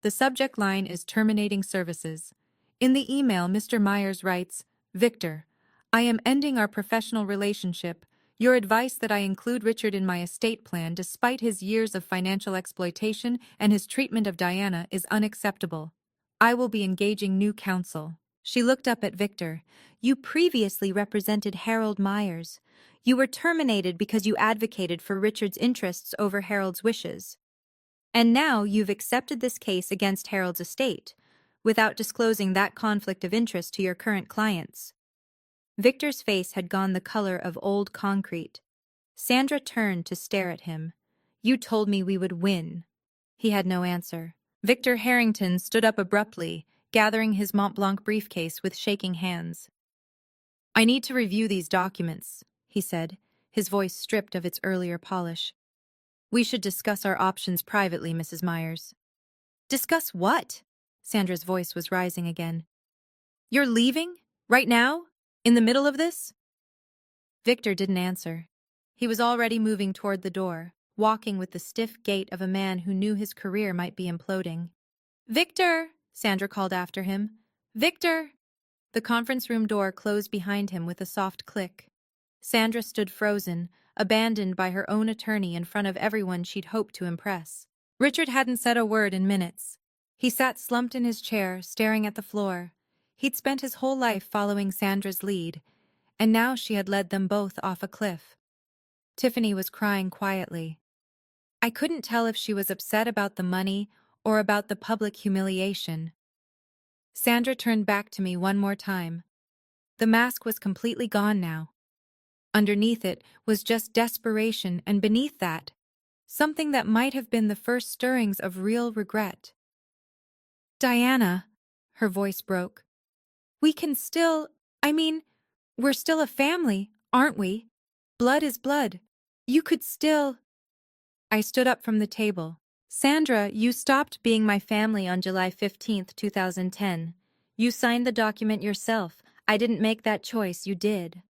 The subject line is terminating services. In the email, Mr. Myers writes, Victor, I am ending our professional relationship. Your advice that I include Richard in my estate plan despite his years of financial exploitation and his treatment of Diana is unacceptable. I will be engaging new counsel. She looked up at Victor. You previously represented Harold Myers. You were terminated because you advocated for Richard's interests over Harold's wishes. And now you've accepted this case against Harold's estate, without disclosing that conflict of interest to your current clients. Victor's face had gone the color of old concrete. Sandra turned to stare at him. You told me we would win. He had no answer. Victor Harrington stood up abruptly, gathering his Mont Blanc briefcase with shaking hands. I need to review these documents, he said, his voice stripped of its earlier polish. We should discuss our options privately, Mrs. Myers. Discuss what? Sandra's voice was rising again. You're leaving? Right now? In the middle of this? Victor didn't answer. He was already moving toward the door, walking with the stiff gait of a man who knew his career might be imploding. Victor! Sandra called after him. Victor! The conference room door closed behind him with a soft click. Sandra stood frozen, abandoned by her own attorney in front of everyone she'd hoped to impress. Richard hadn't said a word in minutes. He sat slumped in his chair, staring at the floor. He'd spent his whole life following Sandra's lead, and now she had led them both off a cliff. Tiffany was crying quietly. I couldn't tell if she was upset about the money or about the public humiliation. Sandra turned back to me one more time. The mask was completely gone now. Underneath it was just desperation, and beneath that, something that might have been the first stirrings of real regret. Diana, her voice broke. We can still, we're still a family, aren't we? Blood is blood. You could still... I stood up from the table. Sandra, you stopped being my family on July 15th, 2010. You signed the document yourself. I didn't make that choice, you did.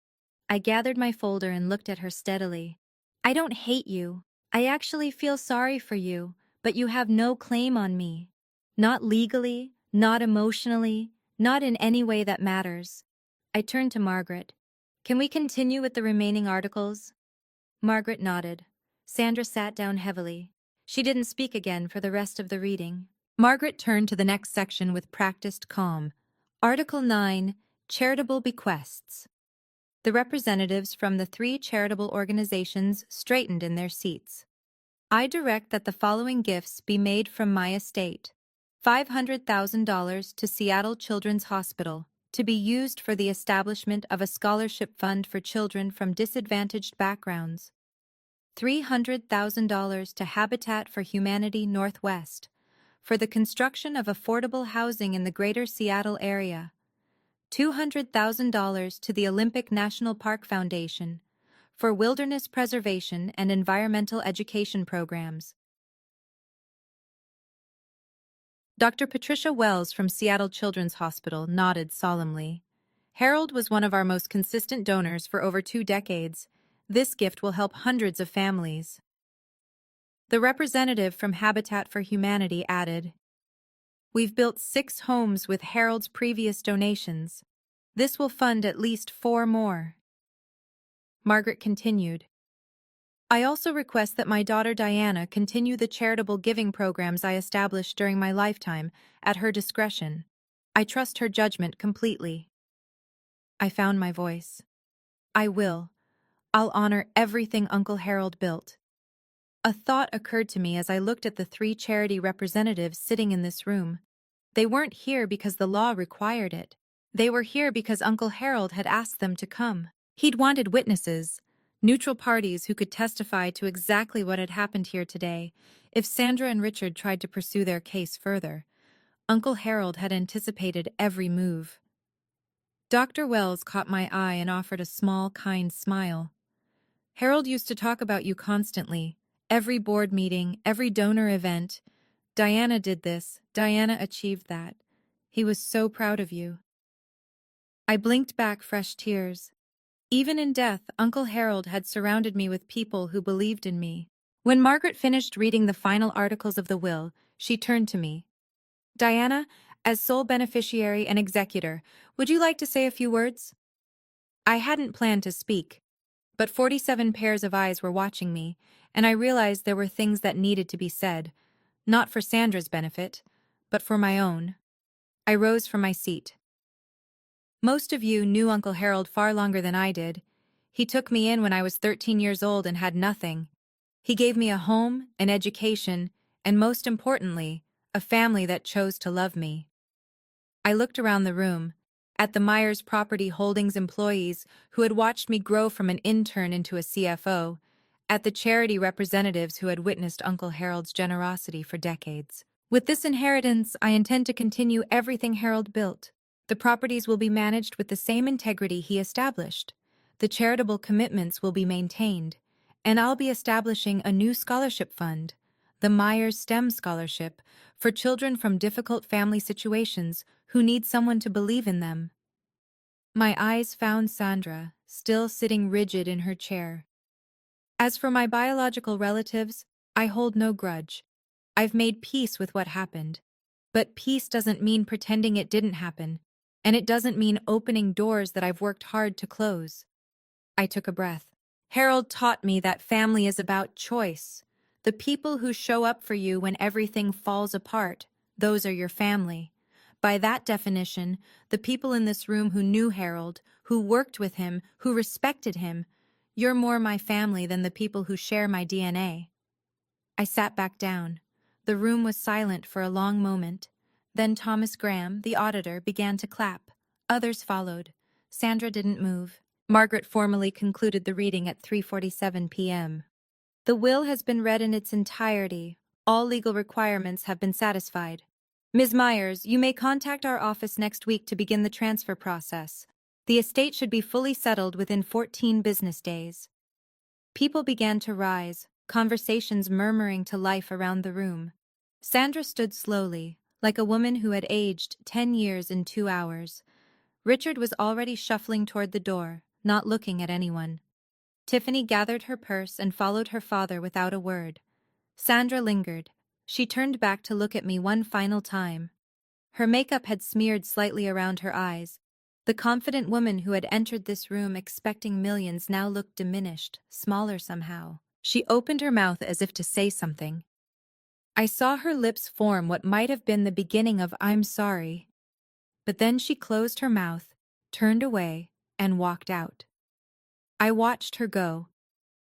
I gathered my folder and looked at her steadily. I don't hate you. I actually feel sorry for you, but you have no claim on me. Not legally, not emotionally, not in any way that matters. I turned to Margaret. Can we continue with the remaining articles? Margaret nodded. Sandra sat down heavily. She didn't speak again for the rest of the reading. Margaret turned to the next section with practiced calm. Article 9, Charitable Bequests. The representatives from the 3 charitable organizations straightened in their seats. I direct that the following gifts be made from my estate. $500,000 to Seattle Children's Hospital, to be used for the establishment of a scholarship fund for children from disadvantaged backgrounds. $300,000 to Habitat for Humanity Northwest, for the construction of affordable housing in the greater Seattle area. $200,000 to the Olympic National Park Foundation, for wilderness preservation and environmental education programs. Dr. Patricia Wells from Seattle Children's Hospital nodded solemnly. Harold was one of our most consistent donors for over 2 decades. This gift will help hundreds of families. The representative from Habitat for Humanity added, We've built 6 homes with Harold's previous donations. This will fund at least 4 more. Margaret continued. I also request that my daughter Diana continue the charitable giving programs I established during my lifetime, at her discretion. I trust her judgment completely. I found my voice. I will. I'll honor everything Uncle Harold built. A thought occurred to me as I looked at the 3 charity representatives sitting in this room. They weren't here because the law required it. They were here because Uncle Harold had asked them to come. He'd wanted witnesses, neutral parties who could testify to exactly what had happened here today if Sandra and Richard tried to pursue their case further. Uncle Harold had anticipated every move. Dr. Wells caught my eye and offered a small, kind smile. Harold used to talk about you constantly. Every board meeting, every donor event. Diana did this. Diana achieved that. He was so proud of you. I blinked back fresh tears. Even in death, Uncle Harold had surrounded me with people who believed in me. When Margaret finished reading the final articles of the will, she turned to me. Diana, as sole beneficiary and executor, would you like to say a few words? I hadn't planned to speak, but 47 pairs of eyes were watching me, and I realized there were things that needed to be said, not for Sandra's benefit, but for my own. I rose from my seat. Most of you knew Uncle Harold far longer than I did. He took me in when I was 13 years old and had nothing. He gave me a home, an education, and most importantly, a family that chose to love me. I looked around the room, at the Myers Property Holdings employees who had watched me grow from an intern into a CFO, at the charity representatives who had witnessed Uncle Harold's generosity for decades. With this inheritance, I intend to continue everything Harold built. The properties will be managed with the same integrity he established. The charitable commitments will be maintained, and I'll be establishing a new scholarship fund, the Myers STEM Scholarship, for children from difficult family situations who need someone to believe in them. My eyes found Sandra, still sitting rigid in her chair. As for my biological relatives, I hold no grudge. I've made peace with what happened. But peace doesn't mean pretending it didn't happen, and it doesn't mean opening doors that I've worked hard to close. I took a breath. Harold taught me that family is about choice. The people who show up for you when everything falls apart, those are your family. By that definition, the people in this room who knew Harold, who worked with him, who respected him, you're more my family than the people who share my DNA. I sat back down. The room was silent for a long moment. Then Thomas Graham, the auditor, began to clap. Others followed. Sandra didn't move. Margaret formally concluded the reading at 3:47 p.m. The will has been read in its entirety. All legal requirements have been satisfied. Ms. Myers, you may contact our office next week to begin the transfer process. The estate should be fully settled within 14 business days. People began to rise, conversations murmuring to life around the room. Sandra stood slowly, like a woman who had aged 10 years in 2 hours. Richard was already shuffling toward the door, not looking at anyone. Tiffany gathered her purse and followed her father without a word. Sandra lingered. She turned back to look at me one final time. Her makeup had smeared slightly around her eyes. The confident woman who had entered this room expecting millions now looked diminished, smaller somehow. She opened her mouth as if to say something. I saw her lips form what might have been the beginning of "I'm sorry." But then she closed her mouth, turned away, and walked out. I watched her go.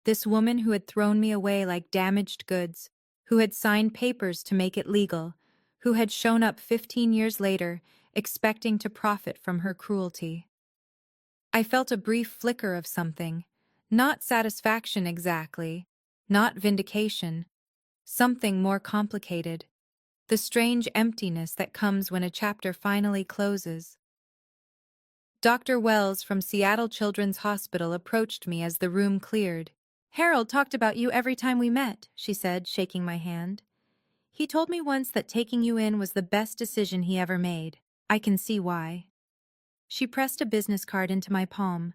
This woman who had thrown me away like damaged goods, who had signed papers to make it legal, who had shown up 15 years later, expecting to profit from her cruelty. I felt a brief flicker of something, not satisfaction exactly, not vindication, something more complicated, the strange emptiness that comes when a chapter finally closes. Dr. Wells from Seattle Children's Hospital approached me as the room cleared. "Harold talked about you every time we met," she said, shaking my hand. "He told me once that taking you in was the best decision he ever made. I can see why." She pressed a business card into my palm.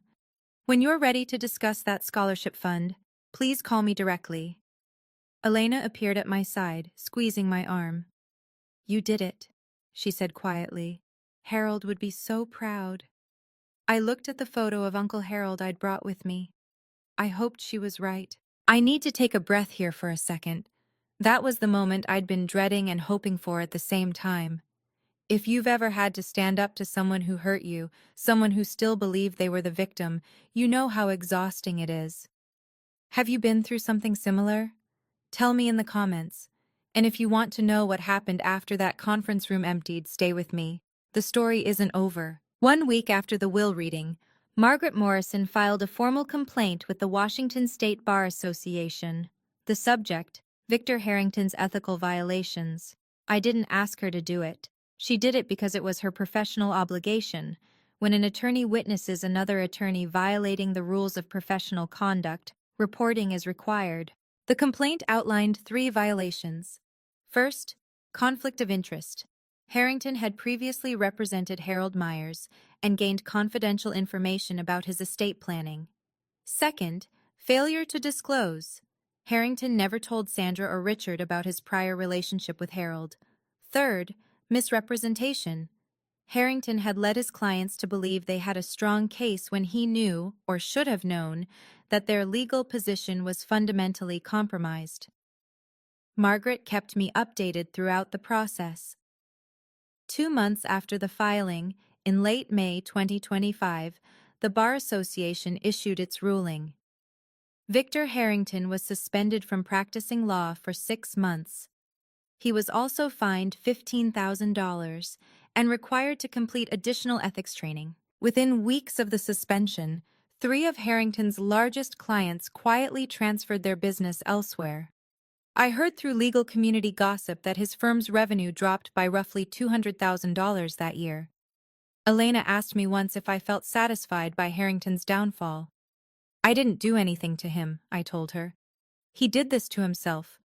"When you're ready to discuss that scholarship fund, please call me directly." Elena appeared at my side, squeezing my arm. "You did it," she said quietly. "Harold would be so proud." I looked at the photo of Uncle Harold I'd brought with me. I hoped she was right. I need to take a breath here for a second. That was the moment I'd been dreading and hoping for at the same time. If you've ever had to stand up to someone who hurt you, someone who still believed they were the victim, you know how exhausting it is. Have you been through something similar? Tell me in the comments. And if you want to know what happened after that conference room emptied, stay with me. The story isn't over. 1 week after the will reading, Margaret Morrison filed a formal complaint with the Washington State Bar Association. The subject, Victor Harrington's ethical violations. I didn't ask her to do it. She did it because it was her professional obligation. When an attorney witnesses another attorney violating the rules of professional conduct, reporting is required. The complaint outlined 3 violations. First, conflict of interest. Harrington had previously represented Harold Myers and gained confidential information about his estate planning. Second, failure to disclose. Harrington never told Sandra or Richard about his prior relationship with Harold. Third, misrepresentation. Harrington had led his clients to believe they had a strong case when he knew, or should have known, that their legal position was fundamentally compromised. Margaret kept me updated throughout the process. 2 months after the filing, in late May 2025, the Bar Association issued its ruling. Victor Harrington was suspended from practicing law for 6 months. He was also fined $15,000 and required to complete additional ethics training. Within weeks of the suspension, 3 of Harrington's largest clients quietly transferred their business elsewhere. I heard through legal community gossip that his firm's revenue dropped by roughly $200,000 that year. Elena asked me once if I felt satisfied by Harrington's downfall. I didn't do anything to him, I told her. He did this to himself.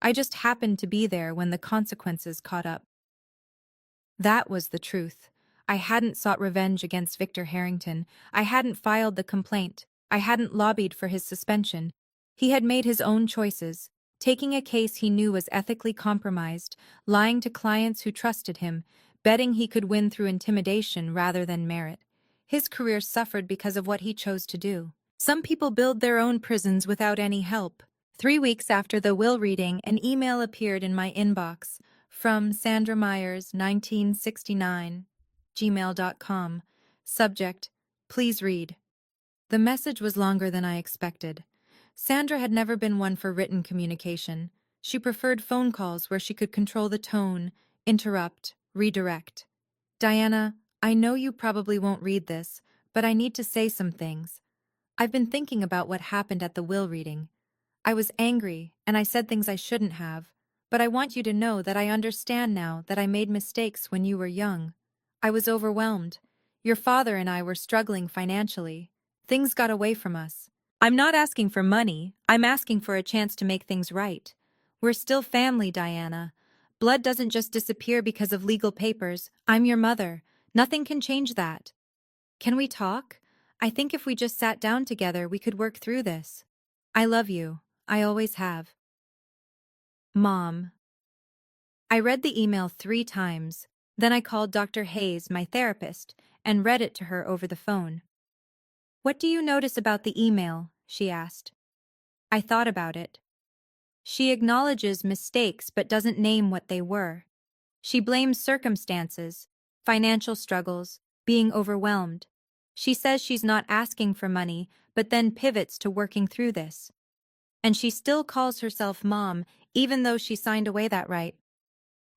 I just happened to be there when the consequences caught up. That was the truth. I hadn't sought revenge against Victor Harrington. I hadn't filed the complaint. I hadn't lobbied for his suspension. He had made his own choices, taking a case he knew was ethically compromised, lying to clients who trusted him, betting he could win through intimidation rather than merit. His career suffered because of what he chose to do. Some people build their own prisons without any help. 3 weeks after the will reading, an email appeared in my inbox from Sandra Myers, 1969, gmail.com. Subject, please read. The message was longer than I expected. Sandra had never been one for written communication. She preferred phone calls where she could control the tone, interrupt, redirect. Diana, I know you probably won't read this, but I need to say some things. I've been thinking about what happened at the will reading. I was angry, and I said things I shouldn't have, but I want you to know that I understand now that I made mistakes when you were young. I was overwhelmed. Your father and I were struggling financially. Things got away from us. I'm not asking for money, I'm asking for a chance to make things right. We're still family, Diana. Blood doesn't just disappear because of legal papers. I'm your mother. Nothing can change that. Can we talk? I think if we just sat down together, we could work through this. I love you. I always have. Mom. I read the email 3 times. Then I called Dr. Hayes, my therapist, and read it to her over the phone. What do you notice about the email? She asked. I thought about it. She acknowledges mistakes but doesn't name what they were. She blames circumstances, financial struggles, being overwhelmed. She says she's not asking for money, but then pivots to working through this. And she still calls herself mom, even though she signed away that right.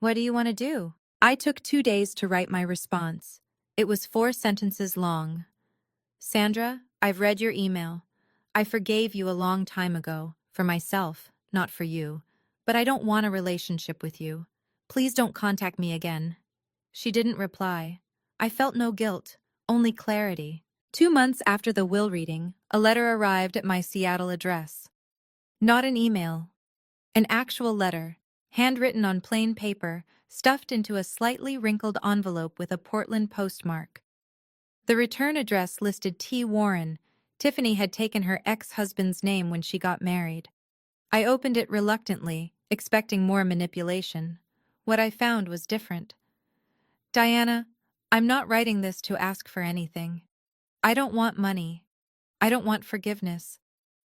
What do you want to do? I took 2 days to write my response. It was 4 sentences long. Sandra, I've read your email. I forgave you a long time ago, for myself, not for you. But I don't want a relationship with you. Please don't contact me again. She didn't reply. I felt no guilt, only clarity. 2 months after the will reading, a letter arrived at my Seattle address. Not an email. An actual letter, handwritten on plain paper, stuffed into a slightly wrinkled envelope with a Portland postmark. The return address listed T. Warren. Tiffany had taken her ex-husband's name when she got married. I opened it reluctantly, expecting more manipulation. What I found was different. Diana, I'm not writing this to ask for anything. I don't want money. I don't want forgiveness.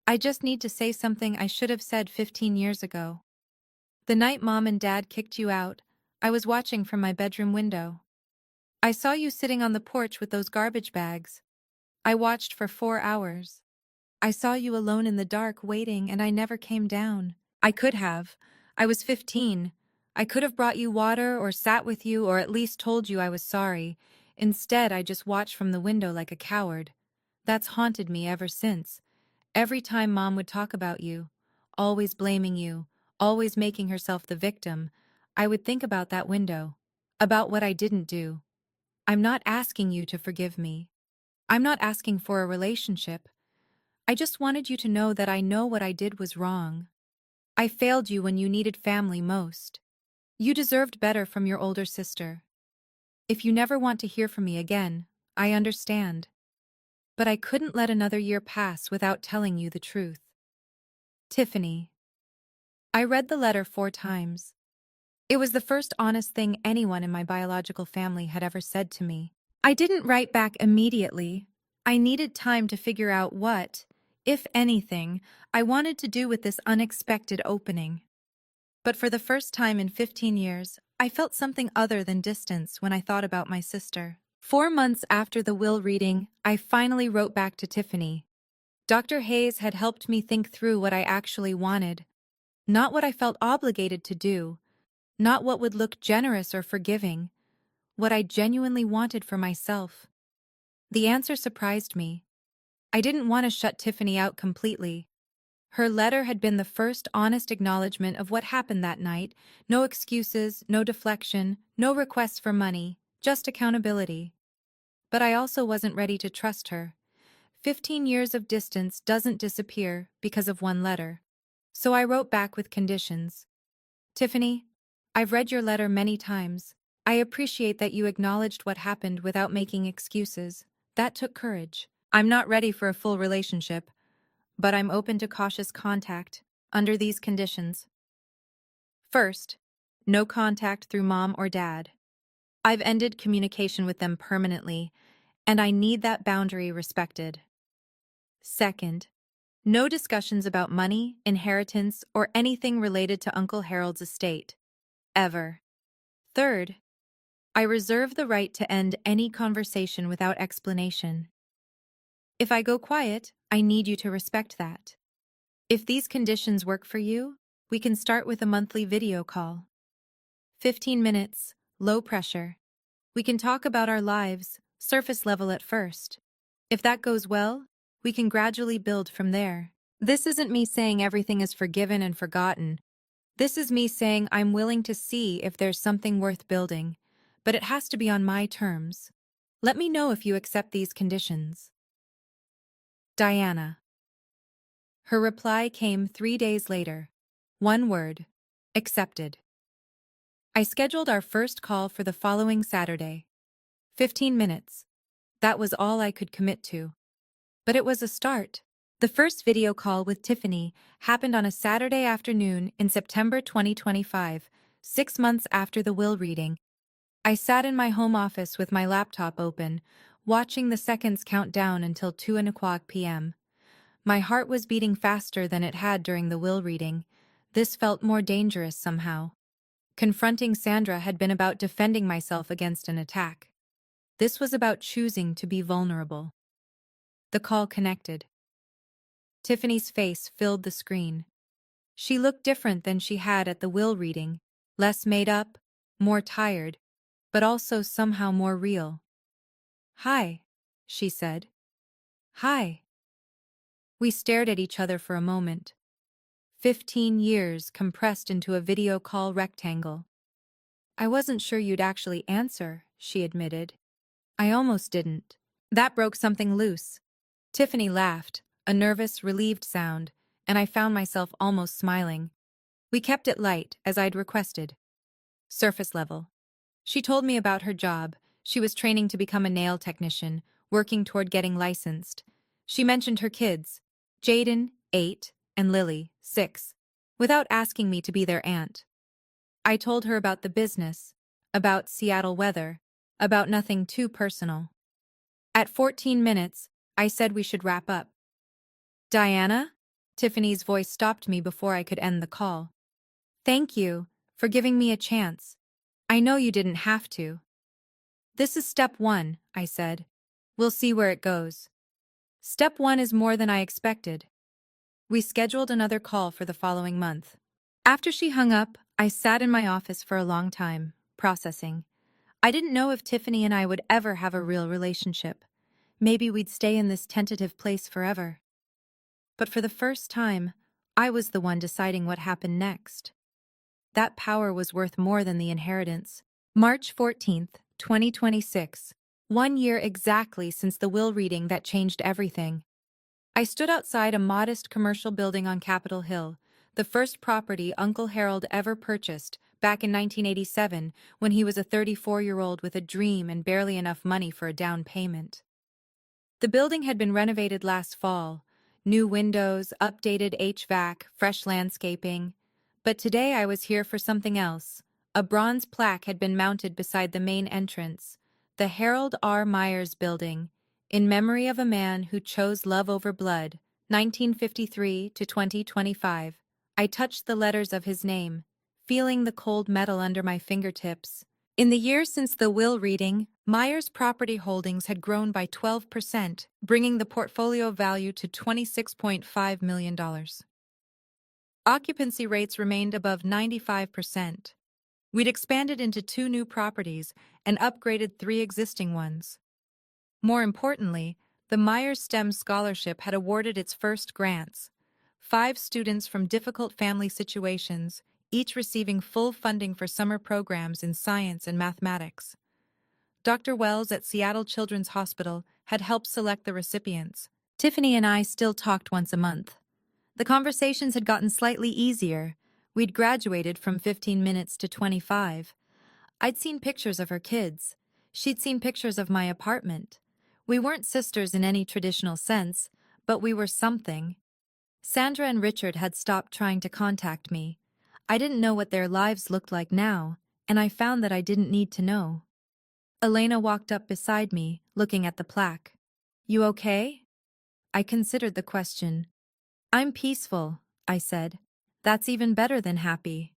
I just need to say something I should have said 15 years ago. The night Mom and Dad kicked you out, I was watching from my bedroom window. I saw you sitting on the porch with those garbage bags. I watched for 4 hours. I saw you alone in the dark waiting and I never came down. I could have. I was 15. I could have brought you water or sat with you or at least told you I was sorry. Instead, I just watched from the window like a coward. That's haunted me ever since. Every time Mom would talk about you, always blaming you, always making herself the victim, I would think about that window, about what I didn't do. I'm not asking you to forgive me. I'm not asking for a relationship. I just wanted you to know that I know what I did was wrong. I failed you when you needed family most. You deserved better from your older sister. If you never want to hear from me again, I understand. But I couldn't let another year pass without telling you the truth. Tiffany. I read the letter 4 times. It was the first honest thing anyone in my biological family had ever said to me. I didn't write back immediately. I needed time to figure out what, if anything, I wanted to do with this unexpected opening. But for the first time in 15 years, I felt something other than distance when I thought about my sister. 4 months after the will reading, I finally wrote back to Tiffany. Dr. Hayes had helped me think through what I actually wanted, not what I felt obligated to do, not what would look generous or forgiving, what I genuinely wanted for myself. The answer surprised me. I didn't want to shut Tiffany out completely. Her letter had been the first honest acknowledgement of what happened that night. No excuses, no deflection, no requests for money, just accountability. But I also wasn't ready to trust her. 15 years of distance doesn't disappear because of one letter. So I wrote back with conditions. Tiffany, I've read your letter many times. I appreciate that you acknowledged what happened without making excuses. That took courage. I'm not ready for a full relationship, but I'm open to cautious contact under these conditions. First, no contact through Mom or Dad. I've ended communication with them permanently, and I need that boundary respected. Second, no discussions about money, inheritance, or anything related to Uncle Harold's estate. Ever. Third, I reserve the right to end any conversation without explanation. If I go quiet, I need you to respect that. If these conditions work for you, we can start with a monthly video call. 15 minutes, low pressure. We can talk about our lives, surface level at first. If that goes well, we can gradually build from there. This isn't me saying everything is forgiven and forgotten. This is me saying I'm willing to see if there's something worth building, but it has to be on my terms. Let me know if you accept these conditions. Diana. Her reply came 3 days later. One word. Accepted. I scheduled our first call for the following Saturday. 15 minutes. That was all I could commit to. But it was a start. The first video call with Tiffany happened on a Saturday afternoon in September 2025, 6 months after the will reading. I sat in my home office with my laptop open, watching the seconds count down until 2:00 p.m. My heart was beating faster than it had during the will reading. This felt more dangerous somehow. Confronting Sandra had been about defending myself against an attack. This was about choosing to be vulnerable. The call connected. Tiffany's face filled the screen. She looked different than she had at the will reading, less made up, more tired, but also somehow more real. "Hi," she said. "Hi." We stared at each other for a moment. 15 years compressed into a video call rectangle. "I wasn't sure you'd actually answer," she admitted. "I almost didn't." That broke something loose. Tiffany laughed, a nervous, relieved sound, and I found myself almost smiling. We kept it light, as I'd requested. Surface level. She told me about her job. She was training to become a nail technician, working toward getting licensed. She mentioned her kids, Jaden, 8, and Lily, 6, without asking me to be their aunt. I told her about the business, about Seattle weather, about nothing too personal. At 14 minutes, I said we should wrap up. Diana? Tiffany's voice stopped me before I could end the call. Thank you for giving me a chance. I know you didn't have to. This is step one, I said. We'll see where it goes. Step one is more than I expected. We scheduled another call for the following month. After she hung up, I sat in my office for a long time, processing. I didn't know if Tiffany and I would ever have a real relationship. Maybe we'd stay in this tentative place forever. But for the first time, I was the one deciding what happened next. That power was worth more than the inheritance. March 14th, 2026. 1 year exactly since the will reading that changed everything. I stood outside a modest commercial building on Capitol Hill, the first property Uncle Harold ever purchased, back in 1987, when he was a 34-year-old with a dream and barely enough money for a down payment. The building had been renovated last fall. New windows, updated HVAC, fresh landscaping. But today I was here for something else. A bronze plaque had been mounted beside the main entrance, the Harold R. Myers Building, in memory of a man who chose love over blood, 1953 to 2025. I touched the letters of his name, feeling the cold metal under my fingertips. In the years since the will reading, Myers' property holdings had grown by 12%, bringing the portfolio value to $26.5 million. Occupancy rates remained above 95%. We'd expanded into 2 new properties and upgraded 3 existing ones. More importantly, the Myers STEM Scholarship had awarded its first grants. 5 students from difficult family situations, each receiving full funding for summer programs in science and mathematics. Dr. Wells at Seattle Children's Hospital had helped select the recipients. Tiffany and I still talked once a month. The conversations had gotten slightly easier. We'd graduated from 15 minutes to 25. I'd seen pictures of her kids. She'd seen pictures of my apartment. We weren't sisters in any traditional sense, but we were something. Sandra and Richard had stopped trying to contact me. I didn't know what their lives looked like now, and I found that I didn't need to know. Elena walked up beside me, looking at the plaque. You okay? I considered the question. I'm peaceful, I said. That's even better than happy.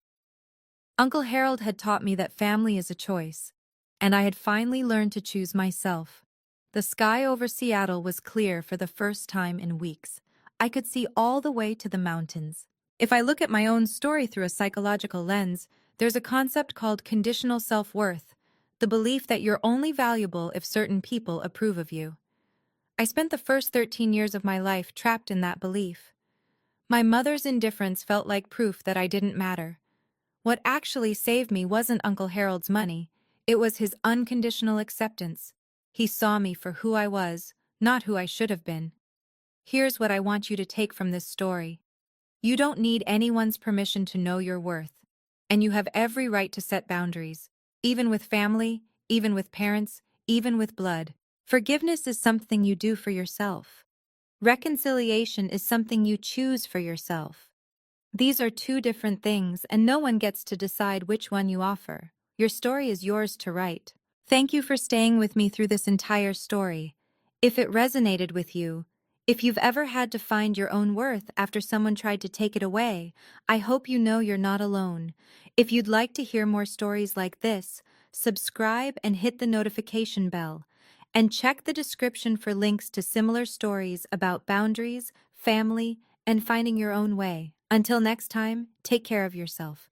Uncle Harold had taught me that family is a choice, and I had finally learned to choose myself. The sky over Seattle was clear for the first time in weeks. I could see all the way to the mountains. If I look at my own story through a psychological lens, there's a concept called conditional self-worth, the belief that you're only valuable if certain people approve of you. I spent the first 13 years of my life trapped in that belief. My mother's indifference felt like proof that I didn't matter. What actually saved me wasn't Uncle Harold's money, it was his unconditional acceptance. He saw me for who I was, not who I should have been. Here's what I want you to take from this story. You don't need anyone's permission to know your worth, and you have every right to set boundaries, even with family, even with parents, even with blood. Forgiveness is something you do for yourself. Reconciliation is something you choose for yourself. These are 2 different things, and no one gets to decide which one you offer. Your story is yours to write. Thank you for staying with me through this entire story. If it resonated with you, if you've ever had to find your own worth after someone tried to take it away, I hope you know you're not alone. If you'd like to hear more stories like this, subscribe and hit the notification bell. And check the description for links to similar stories about boundaries, family, and finding your own way. Until next time, take care of yourself.